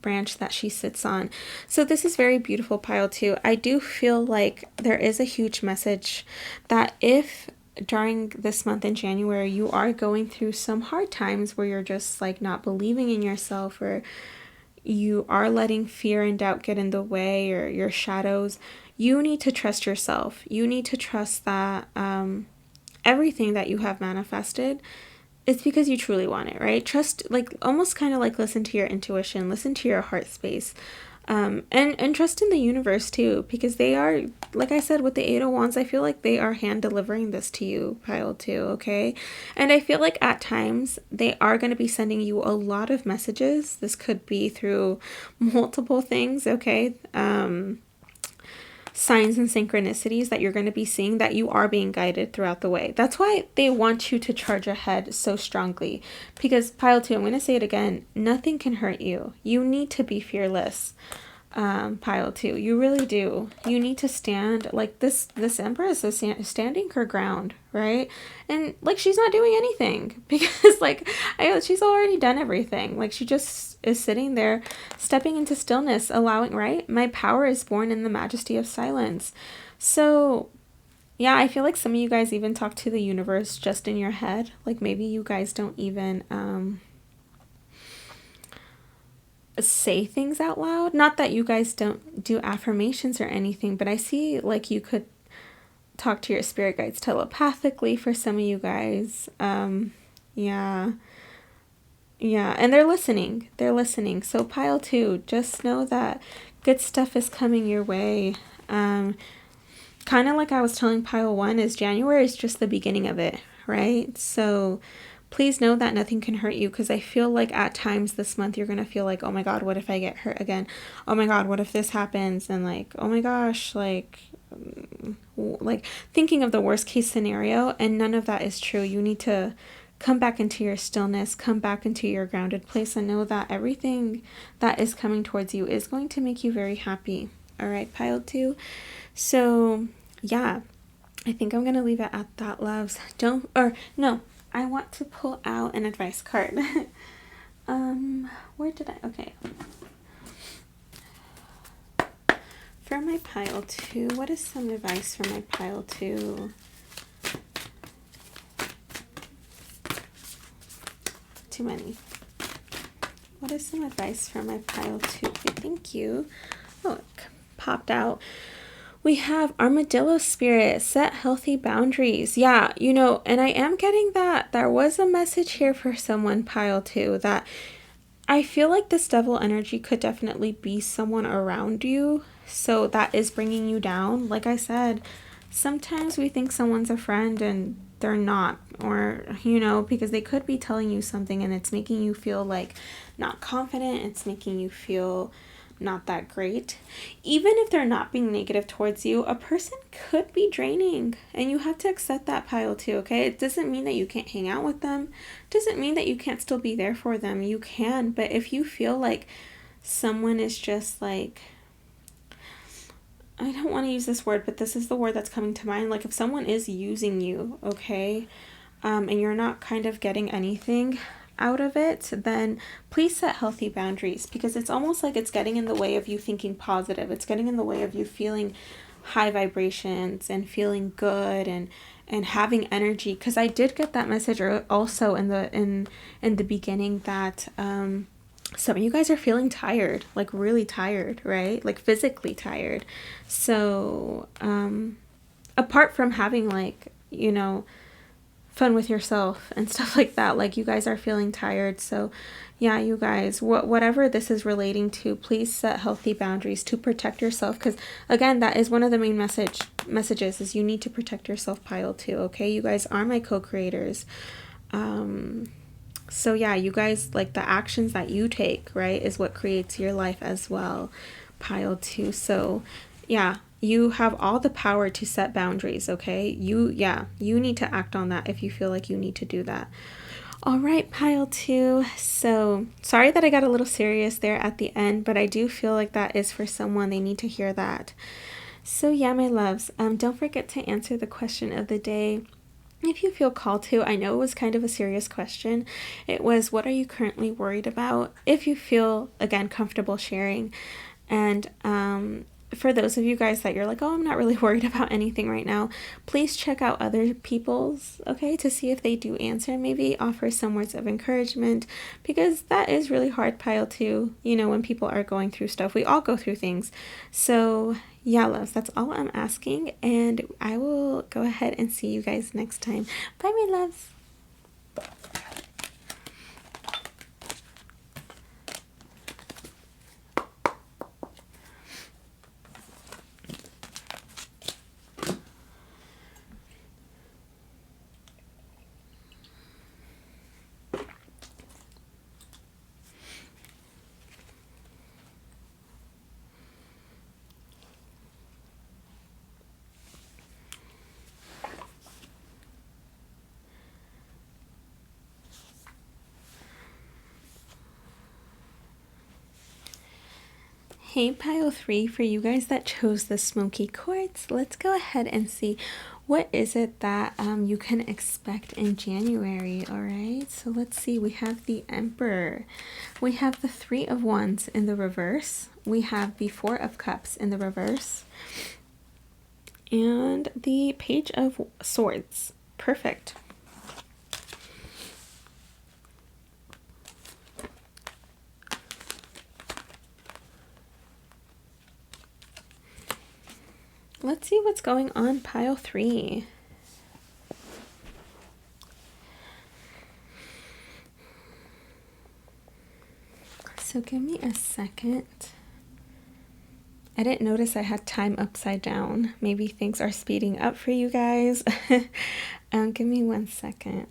Speaker 1: branch that she sits on. So this is very beautiful, pile 2. I do feel like there is a huge message that if during this month in January you are going through some hard times where you're just like not believing in yourself, or you are letting fear and doubt get in the way, or your shadows, you need to trust yourself. You need to trust that everything that you have manifested, it's because you truly want it, right? Trust, like almost kind of like listen to your intuition, listen to your heart space, and trust in the universe too, because they are, like I said, with the 8 of Wands, I feel like they are hand delivering this to you, pile 2, okay? And I feel like at times they are going to be sending you a lot of messages. This could be through multiple things, okay? Signs and synchronicities that you're going to be seeing, that you are being guided throughout the way. That's why they want you to charge ahead so strongly, because pile 2, I'm going to say it again, nothing can hurt you. You need to be fearless, pile 2. You really do. You need to stand like this Empress is standing her ground, right? And like she's not doing anything because like she's already done everything. Like she just is sitting there, stepping into stillness, allowing, right? My power is born in the majesty of silence. So yeah, I feel like some of you guys even talk to the universe just in your head. Like maybe you guys don't even say things out loud. Not that you guys don't do affirmations or anything, but I see like you could talk to your spirit guides telepathically for some of you guys. Yeah, and they're listening. So pile 2, just know that good stuff is coming your way. Kind of like I was telling pile 1, is January is just the beginning of it, right? So please know that nothing can hurt you, because I feel like at times this month you're going to feel like, oh my God, what if I get hurt again? Oh my God, what if this happens? And like, oh my gosh, like thinking of the worst case scenario, and none of that is true. You need to come back into your stillness, come back into your grounded place, and know that everything that is coming towards you is going to make you very happy. All right, pile 2. So yeah, I think I'm gonna leave it at that, loves. I want to pull out an advice card. Where did I? Okay. For my pile 2, what is some advice for my pile 2? Too many. What is some advice for my pile 2? Thank you. Oh, it popped out. We have Armadillo Spirit, set healthy boundaries. Yeah, you know, and I am getting that there was a message here for someone, pile 2, that I feel like this devil energy could definitely be someone around you. So that is bringing you down. Like I said, sometimes we think someone's a friend and they're not, or, you know, because they could be telling you something and it's making you feel like not confident. It's making you feel not that great. Even if they're not being negative towards you, a person could be draining, and you have to accept that, pile 2. Okay, it doesn't mean that you can't hang out with them, it doesn't mean that you can't still be there for them. You can, but if you feel like someone is just like, I don't want to use this word, but this is the word that's coming to mind, like if someone is using you, okay, and you're not kind of getting anything out of it, then please set healthy boundaries, because it's almost like it's getting in the way of you thinking positive. It's getting in the way of you feeling high vibrations and feeling good and having energy, because I did get that message also in the beginning that some of you guys are feeling tired, like really tired, right? Like physically tired. So apart from having, like, you know, fun with yourself and stuff like that, like you guys are feeling tired. So yeah, you guys, whatever this is relating to, please set healthy boundaries to protect yourself, because again, that is one of the main messages is you need to protect yourself, pile 2. Okay, you guys are my co-creators. So yeah, you guys, like the actions that you take, right, is what creates your life as well, pile 2. So yeah, you have all the power to set boundaries, okay? You need to act on that if you feel like you need to do that. All right, pile 2. So sorry that I got a little serious there at the end, but I do feel like that is for someone. They need to hear that. So yeah, my loves, don't forget to answer the question of the day if you feel called to. I know it was kind of a serious question. It was, what are you currently worried about? If you feel, again, comfortable sharing. And for those of you guys that you're like, oh, I'm not really worried about anything right now, please check out other people's, okay, to see if they do answer. Maybe offer some words of encouragement, because that is really hard, pile 2, you know, when people are going through stuff. We all go through things. So yeah, loves, that's all I'm asking, and I will go ahead and see you guys next time. Bye, my loves. Hey, pile 3, for you guys that chose the smoky quartz, let's go ahead and see what is it that you can expect in January. All right, so let's see. We have the Emperor, we have the 3 of Wands in the reverse, we have the 4 of Cups in the reverse, and the Page of Swords. Perfect. Let's see what's going on, pile 3. So give me a second. I didn't notice I had time upside down. Maybe things are speeding up for you guys. Give me 1 second.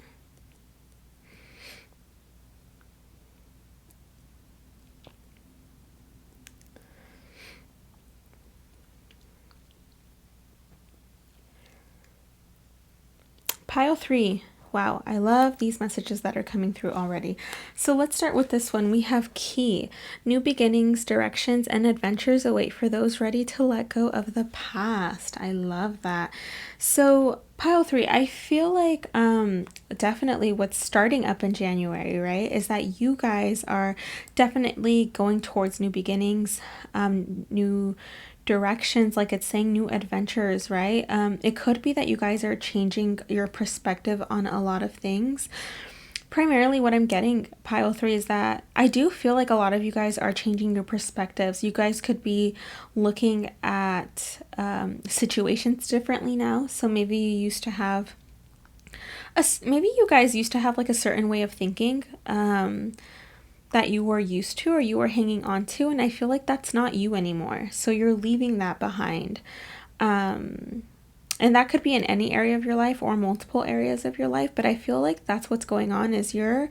Speaker 1: Pile 3, Wow, I love these messages that are coming through already. So let's start with this one. We have key. New beginnings, directions, and adventures await for those ready to let go of the past. I love that. So pile 3, I feel like definitely what's starting up in January, right, is that you guys are definitely going towards new beginnings, new directions, like it's saying new adventures, right? It could be that you guys are changing your perspective on a lot of things. Primarily what I'm getting, pile 3, is that I do feel like a lot of you guys are changing your perspectives. You guys could be looking at situations differently now. So maybe you used to have maybe you guys used to have like a certain way of thinking that you were used to or you were hanging on to, and I feel like that's not you anymore. So you're leaving that behind. And that could be in any area of your life or multiple areas of your life, but I feel like that's what's going on, is you're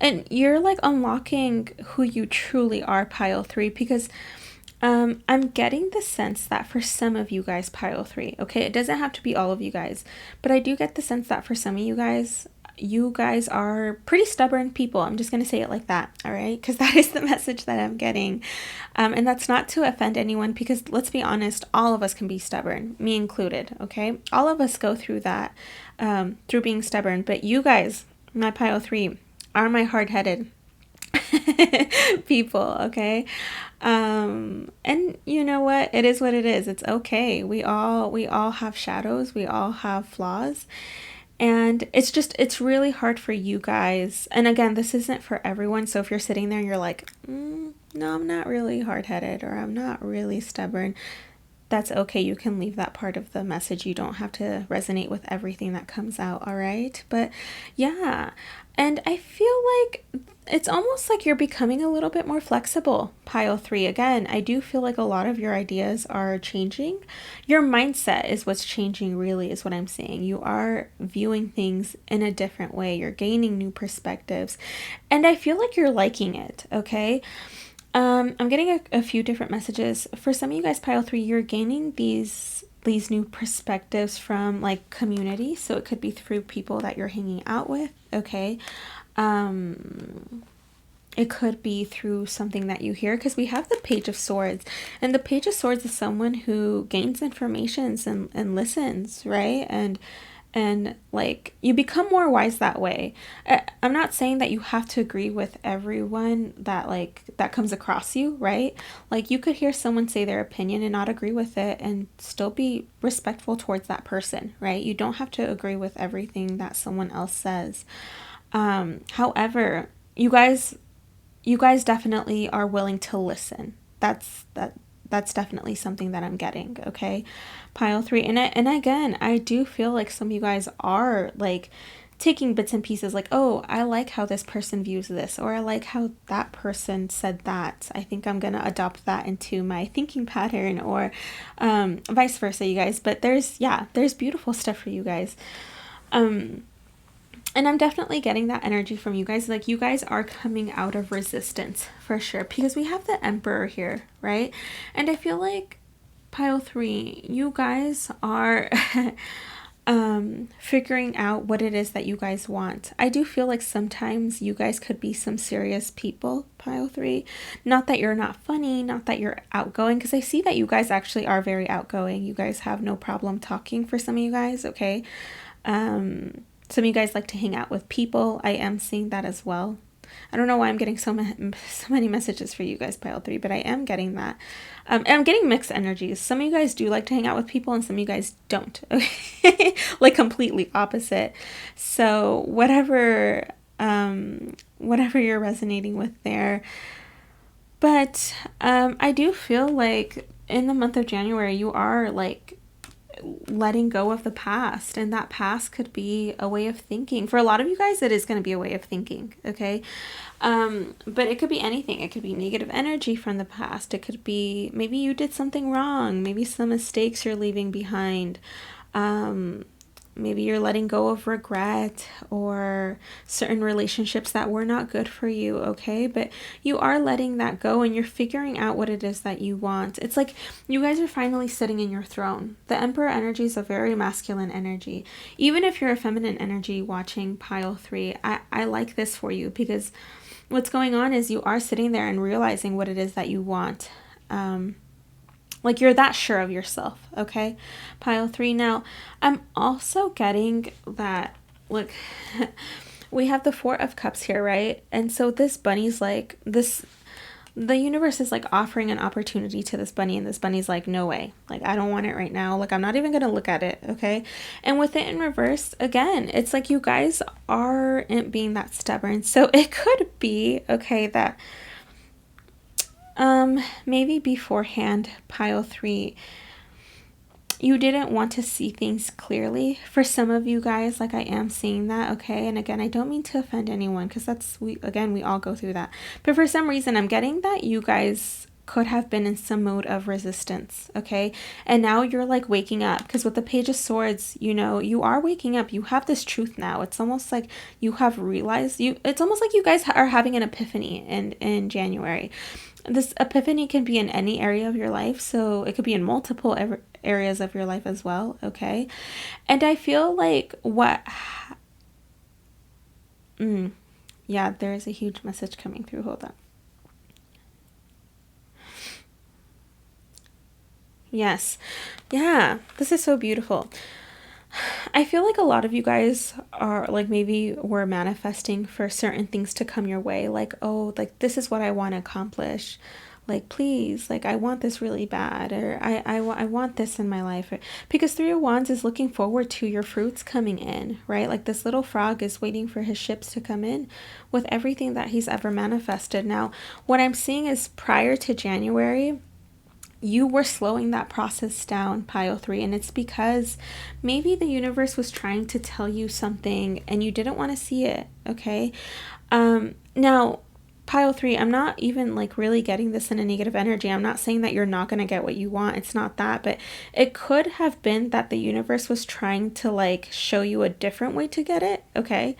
Speaker 1: like unlocking who you truly are, pile 3, because I'm getting the sense that for some of you guys, pile 3, okay, it doesn't have to be all of you guys, but I do get the sense that for some of you guys are pretty stubborn people. I'm just going to say it like that, all right? Because that is the message that I'm getting. And that's not to offend anyone, because let's be honest, all of us can be stubborn, me included, okay? All of us go through that, through being stubborn. But you guys, my pile 3, are my hard-headed people, okay? And you know what? It is what it is. It's okay. We all have shadows. We all have flaws. And it's really hard for you guys. And again, this isn't for everyone. So if you're sitting there and you're like, no, I'm not really hard-headed, or I'm not really stubborn, that's okay. You can leave that part of the message. You don't have to resonate with everything that comes out, all right? But yeah, and I feel like it's almost like you're becoming a little bit more flexible, pile 3. Again, I do feel like a lot of your ideas are changing. Your mindset is what's changing, really, is what I'm saying. You are viewing things in a different way. You're gaining new perspectives, and I feel like you're liking it, okay? I'm getting a few different messages. For some of you guys, pile 3, you're gaining these new perspectives from like community. So it could be through people that you're hanging out with, okay? It could be through something that you hear, because we have the Page of Swords, and the Page of Swords is someone who gains information and listens, right? And like you become more wise that way. I'm not saying that you have to agree with everyone that comes across you, right? Like you could hear someone say their opinion and not agree with it and still be respectful towards that person, right? You don't have to agree with everything that someone else says. However, you guys definitely are willing to listen. That's definitely something that I'm getting, okay? Pile 3. And again, I do feel like some of you guys are like taking bits and pieces, like, oh, I like how this person views this, or I like how that person said that. I think I'm gonna adopt that into my thinking pattern, or vice versa, you guys. But there's beautiful stuff for you guys. And I'm definitely getting that energy from you guys. Like you guys are coming out of resistance for sure, because we have the Emperor here, right? And I feel like pile 3, you guys are figuring out what it is that you guys want. I do feel like sometimes you guys could be some serious people, pile 3. Not that you're not funny, not that you're outgoing, because I see that you guys actually are very outgoing. You guys have no problem talking, for some of you guys, okay? Some of you guys like to hang out with people. I am seeing that as well. I don't know why I'm getting so many messages for you guys, pile 3, but I am getting that. And I'm getting mixed energies. Some of you guys do like to hang out with people, and some of you guys don't. Okay? Like completely opposite. So whatever you're resonating with there. But I do feel like in the month of January, you are like letting go of the past, and that past could be a way of thinking. For a lot of you guys, it is going to be a way of thinking, okay? But it could be anything. It could be negative energy from the past. It could be maybe you did something wrong, maybe some mistakes you're leaving behind. maybe you're letting go of regret or certain relationships that were not good for you, okay? But you are letting that go and you're figuring out what it is that you want. It's like you guys are finally sitting in your throne. The Emperor energy is a very masculine energy. Even if you're a feminine energy watching pile 3, I like this for you, because what's going on is you are sitting there and realizing what it is that you want. Like you're that sure of yourself, okay? Pile 3. Now, I'm also getting that, look, we have the 4 of Cups here, right? And so this bunny's like, the universe is like offering an opportunity to this bunny, and this bunny's like, no way. Like, I don't want it right now. Like, I'm not even going to look at it, okay? And with it in reverse, again, it's like you guys aren't being that stubborn. So it could be, okay, that maybe beforehand, pile 3, you didn't want to see things clearly. For some of you guys, like, I am seeing that, okay? And again, I don't mean to offend anyone, because we all go through that. But for some reason, I'm getting that you guys could have been in some mode of resistance, okay? And now you're like waking up, because with the Page of Swords, you know, you are waking up. You have this truth now. It's almost like you have realized, it's almost like you guys are having an epiphany in January. This epiphany can be in any area of your life, so it could be in multiple areas of your life as well, okay? And I feel like yeah, there is a huge message coming through. Hold on. Yes. Yeah, this is so beautiful. I feel like a lot of you guys are like, maybe were manifesting for certain things to come your way. Like, oh, like this is what I want to accomplish. Like, please, like I want this really bad, or I want this in my life. Because 3 of Wands is looking forward to your fruits coming in, right? Like this little frog is waiting for his ships to come in with everything that he's ever manifested. Now, what I'm seeing is prior to January, you were slowing that process down, pile 3, and it's because maybe the universe was trying to tell you something and you didn't want to see it, okay? Now, pile 3, I'm not even like really getting this in a negative energy. I'm not saying that you're not going to get what you want. It's not that, but it could have been that the universe was trying to like show you a different way to get it, okay?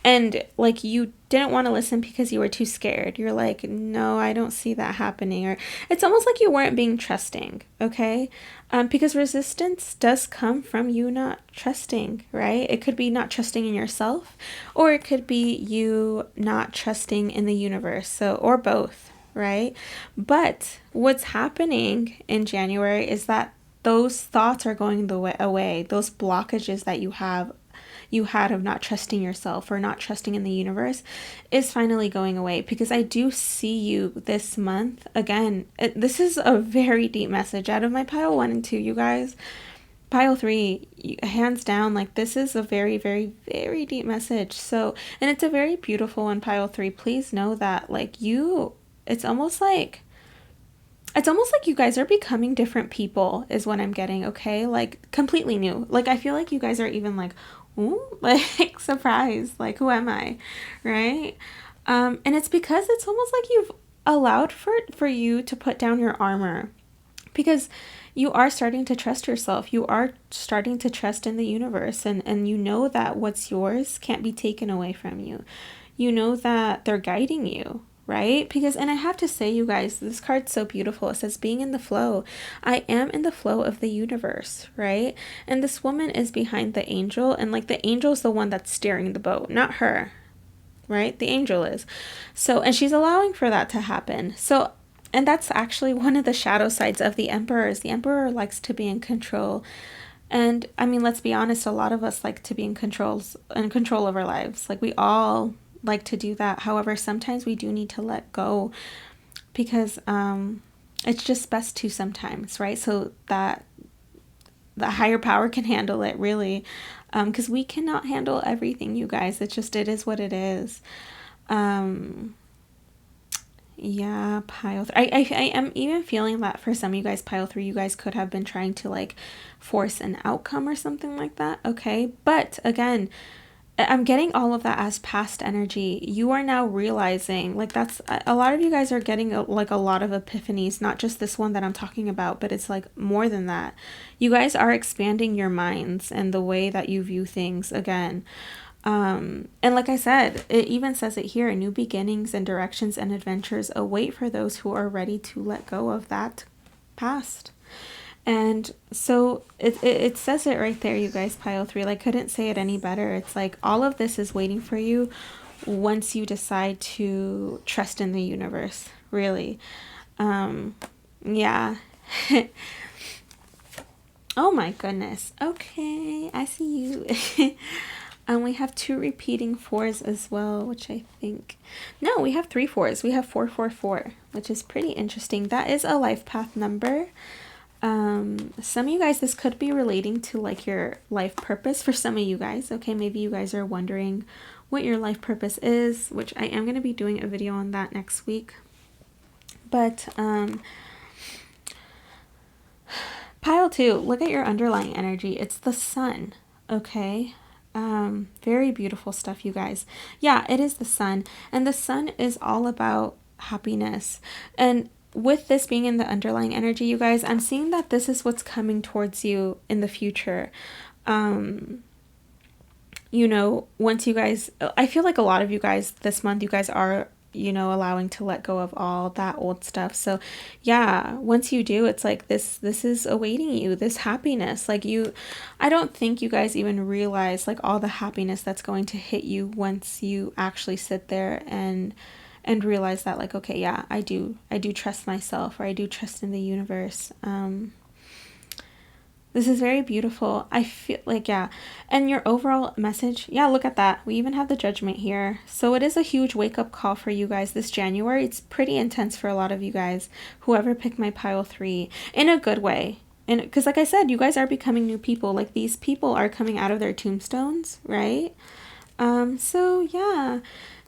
Speaker 1: And like you didn't want to listen because you were too scared. You're like, no, I don't see that happening. Or it's almost like you weren't being trusting, okay? Because resistance does come from you not trusting, right? It could be not trusting in yourself, or it could be you not trusting in the universe. So, or both, right? But what's happening in January is that those thoughts are going away. Those blockages that you had of not trusting yourself or not trusting in the universe is finally going away, because I do see you this month. Again, this is a very deep message out of my pile 1 and 2, you guys. Pile 3, hands down, like this is a very, very, very deep message. So, and it's a very beautiful one, pile 3. Please know that like it's almost like you guys are becoming different people is what I'm getting, okay? Like completely new. Like I feel like you guys are even like, ooh, like surprised, like who am I, right? And it's because it's almost like you've allowed for you to put down your armor, because you are starting to trust yourself. You are starting to trust in the universe, and you know that what's yours can't be taken away from you. You know that they're guiding you, right? Because, and I have to say, you guys, this card's so beautiful. It says being in the flow. I am in the flow of the universe, right? And this woman is behind the angel, and like the angel's the one that's steering the boat, not her, right? The angel is. So, and she's allowing for that to happen. So, and that's actually one of the shadow sides of the emperor. Is the emperor likes to be in control. And I mean, let's be honest, a lot of us like to be in control of our lives. Like we all like to do that. However, sometimes we do need to let go, because it's just best to sometimes, right? So that the higher power can handle it, really, because we cannot handle everything, you guys. It is what it is. Yeah, pile 3. I am even feeling that for some of you guys, pile 3, you guys could have been trying to like force an outcome or something like that, okay? But again, I'm getting all of that as past energy. You are now realizing, like, that's a lot of you guys are getting like a lot of epiphanies, not just this one that I'm talking about, but it's like more than that. You guys are expanding your minds and the way that you view things again. And like I said, it even says it here: new beginnings and directions and adventures await for those who are ready to let go of that past. And so it says it right there, you guys, pile 3. Like, couldn't say it any better. It's like all of this is waiting for you once you decide to trust in the universe, really. Yeah. Oh my goodness. Okay, I see you. We have 2 repeating 4s as well, which I think... No, we have 3 4s. We have 444, which is pretty interesting. That is a life path number. Some of you guys, this could be relating to like your life purpose for some of you guys. Okay, maybe you guys are wondering what your life purpose is, which I am going to be doing a video on that next week. But pile 2, look at your underlying energy. It's the sun. Okay, very beautiful stuff, you guys. Yeah, it is the sun, and the sun is all about happiness. And with this being in the underlying energy, you guys, I'm seeing that this is what's coming towards you in the future. You know, once you guys, I feel like a lot of you guys this month, you guys are, you know, allowing to let go of all that old stuff. So yeah, once you do, it's like this is awaiting you, this happiness. Like, I don't think you guys even realize like all the happiness that's going to hit you once you actually sit there and realize that, like, okay, yeah, I do trust myself, or I do trust in the universe. This is very beautiful. I feel like, yeah. And your overall message, yeah, look at that. We even have the Judgment here. So it is a huge wake-up call for you guys this January. It's pretty intense for a lot of you guys, whoever picked my pile 3, in a good way. And because, like I said, you guys are becoming new people. Like, these people are coming out of their tombstones, right? So yeah.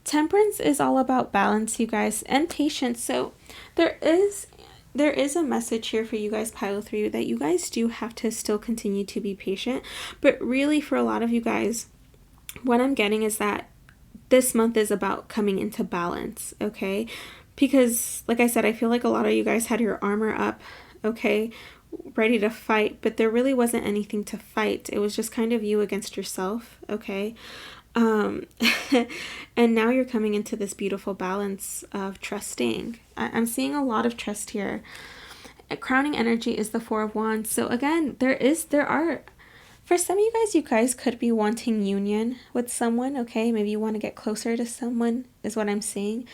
Speaker 1: Temperance is all about balance, you guys, and patience. So there is a message here for you guys, pile 3, that you guys do have to still continue to be patient. But really, for a lot of you guys, what I'm getting is that this month is about coming into balance, okay? Because, like I said, I feel like a lot of you guys had your armor up, okay, ready to fight, but there really wasn't anything to fight. It was just kind of you against yourself, okay? And now you're coming into this beautiful balance of trusting. I'm seeing a lot of trust here. Crowning energy is the 4 of Wands. So again, there are, for some of you guys could be wanting union with someone, okay? Maybe you want to get closer to someone, is what I'm seeing.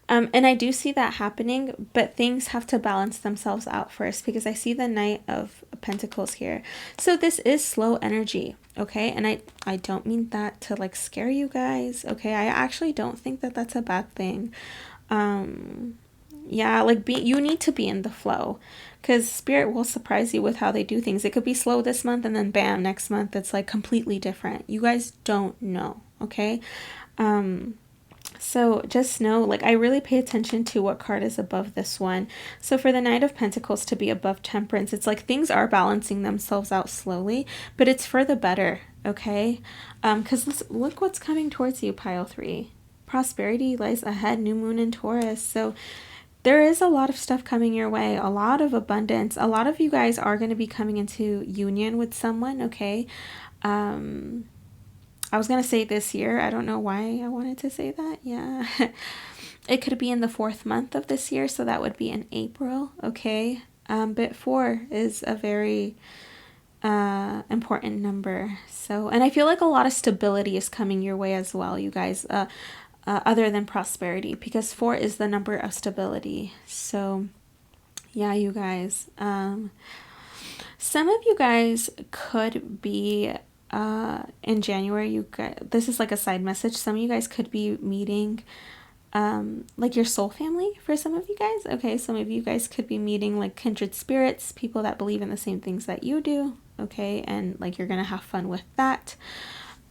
Speaker 1: And I do see that happening, but things have to balance themselves out first, because I see the Knight of Pentacles here. So this is slow energy, okay? And I don't mean that to like scare you guys, okay? I actually don't think that that's a bad thing. Yeah, like you need to be in the flow, because Spirit will surprise you with how they do things. It could be slow this month, and then bam, next month it's like completely different. You guys don't know, okay? So just know, like, I really pay attention to what card is above this one. So for the Knight of Pentacles to be above Temperance, it's like things are balancing themselves out slowly, but it's for the better, okay? Because look what's coming towards you, pile 3. Prosperity lies ahead, new moon in Taurus. So there is a lot of stuff coming your way, a lot of abundance. A lot of you guys are going to be coming into union with someone, okay? I was going to say this year. I don't know why I wanted to say that. Yeah. It could be in the 4th month of this year, so that would be in April, okay? But 4 is a very important number. So, and I feel like a lot of stability is coming your way as well, you guys, other than prosperity, because 4 is the number of stability. So, yeah, you guys. Some of you guys could be... in January, this is like a side message. Some of you guys could be meeting like your soul family for some of you guys. Okay, some of you guys could be meeting like kindred spirits, people that believe in the same things that you do. Okay, and like you're gonna have fun with that.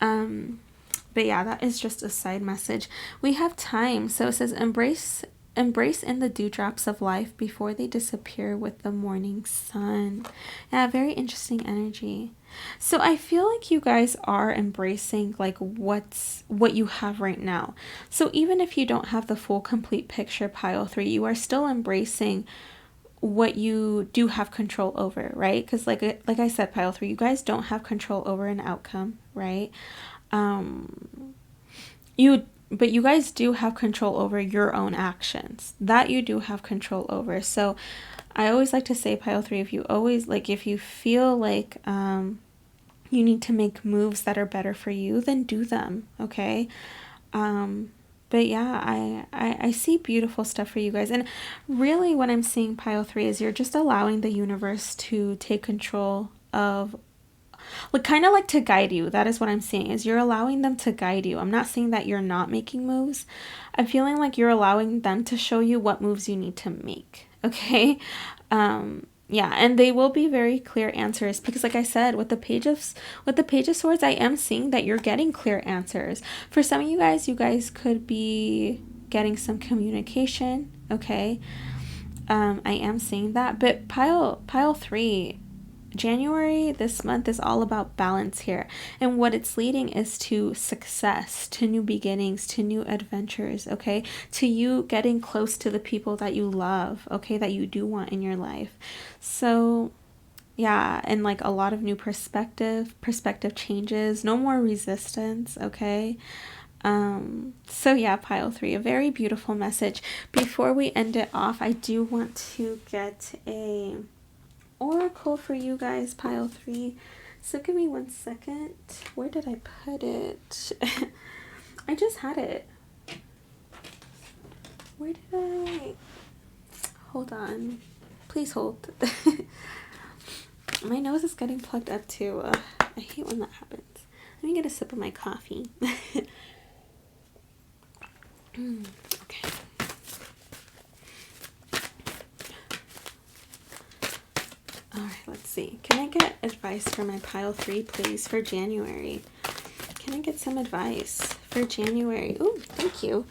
Speaker 1: But yeah, that is just a side message. We have time. So it says embrace embrace in the dewdrops of life before they disappear with the morning sun. Yeah, very interesting energy. So I feel like you guys are embracing like what you have right now. So even if you don't have the full complete picture, pile 3, you are still embracing what you do have control over, right? Because like I said, pile 3, you guys don't have control over an outcome, right? But you guys do have control over your own actions. That you do have control over. So I always like to say, pile 3, if you feel like you need to make moves that are better for you, then do them, okay? But yeah, I see beautiful stuff for you guys. And really what I'm seeing, pile 3, is you're just allowing the universe to take control of, like, kind of like to guide you. That is what I'm seeing, is you're allowing them to guide you. I'm not saying that you're not making moves. I'm feeling like you're allowing them to show you what moves you need to make, okay? Yeah, and they will be very clear answers, because like I said, with the page of swords, I am seeing that you're getting clear answers. For some of you guys could be getting some communication, okay? I am seeing that. But pile 3, January this month is all about balance here, and what it's leading is to success, to new beginnings, to new adventures, okay, to you getting close to the people that you love, okay, that you do want in your life. So yeah, and like a lot of new perspective changes, no more resistance, okay. So yeah, pile 3, a very beautiful message. Before we end it off, I do want to get a oracle for you guys, pile 3. So give me 1 second. Where did I put it? I just had it. Where did I? Hold on. Please hold. My nose is getting plugged up too. I hate when that happens. Let me get a sip of my coffee. Okay. Alright, let's see. Can I get advice for my pile 3, please, for January? Can I get some advice for January? Oh, thank you.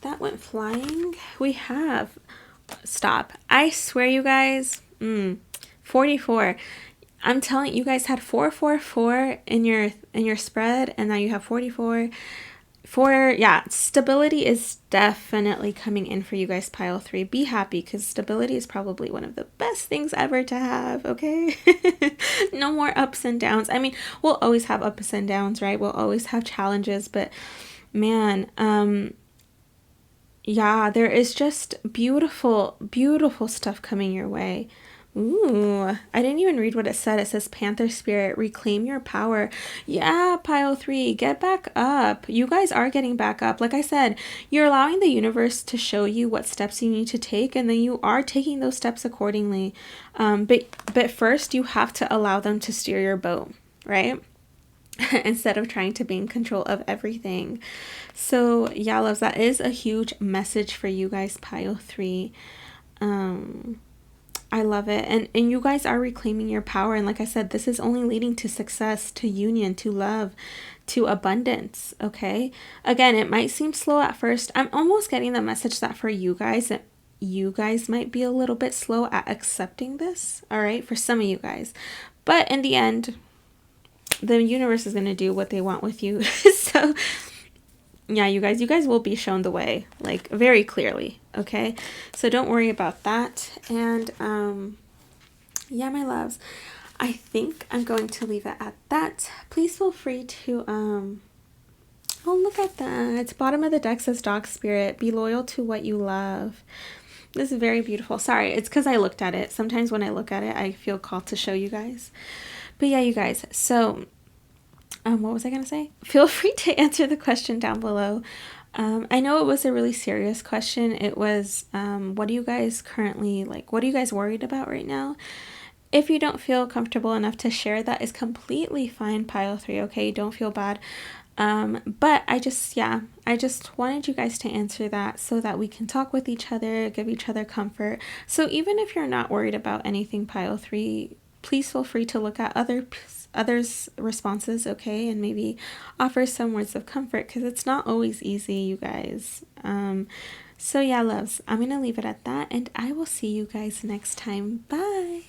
Speaker 1: That went flying. We have... Stop. I swear, you guys, 44. I'm telling you, guys had 444 in your spread, and now you have 44. Yeah, stability is definitely coming in for you guys, pile 3. Be happy, because stability is probably one of the best things ever to have, okay? No more ups and downs. I mean, we'll always have ups and downs, right? We'll always have challenges, but man, yeah, there is just beautiful, beautiful stuff coming your way. Ooh, I didn't even read what it said. It says, Panther Spirit, reclaim your power. Yeah, pile 3, get back up. You guys are getting back up. Like I said, you're allowing the universe to show you what steps you need to take, and then you are taking those steps accordingly. But first, you have to allow them to steer your boat, right? Instead of trying to be in control of everything. So yeah, loves, that is a huge message for you guys, pile 3. I love it. And you guys are reclaiming your power. And like I said, this is only leading to success, to union, to love, to abundance. Okay. Again, it might seem slow at first. I'm almost getting the message that for you guys might be a little bit slow at accepting this. All right. For some of you guys, but in the end, the universe is going to do what they want with you. So yeah, you guys will be shown the way, like, very clearly, okay? So don't worry about that. And yeah, my loves, I think I'm going to leave it at that. Please feel free to oh, look at that. Bottom of the deck says Dog Spirit, be loyal to what you love. This is very beautiful. Sorry, it's because I looked at it. Sometimes when I look at it, I feel called to show you guys. But yeah, you guys, so what was I going to say? Feel free to answer the question down below. I know it was a really serious question. It was, what do you guys currently, like, what are you guys worried about right now? If you don't feel comfortable enough to share, that is completely fine, pile 3, okay? Don't feel bad. But I just wanted you guys to answer that so that we can talk with each other, give each other comfort. So even if you're not worried about anything, pile 3, please feel free to look at others' responses, okay, and maybe offer some words of comfort, because it's not always easy, you guys. So yeah, loves, I'm gonna leave it at that, and I will see you guys next time. Bye.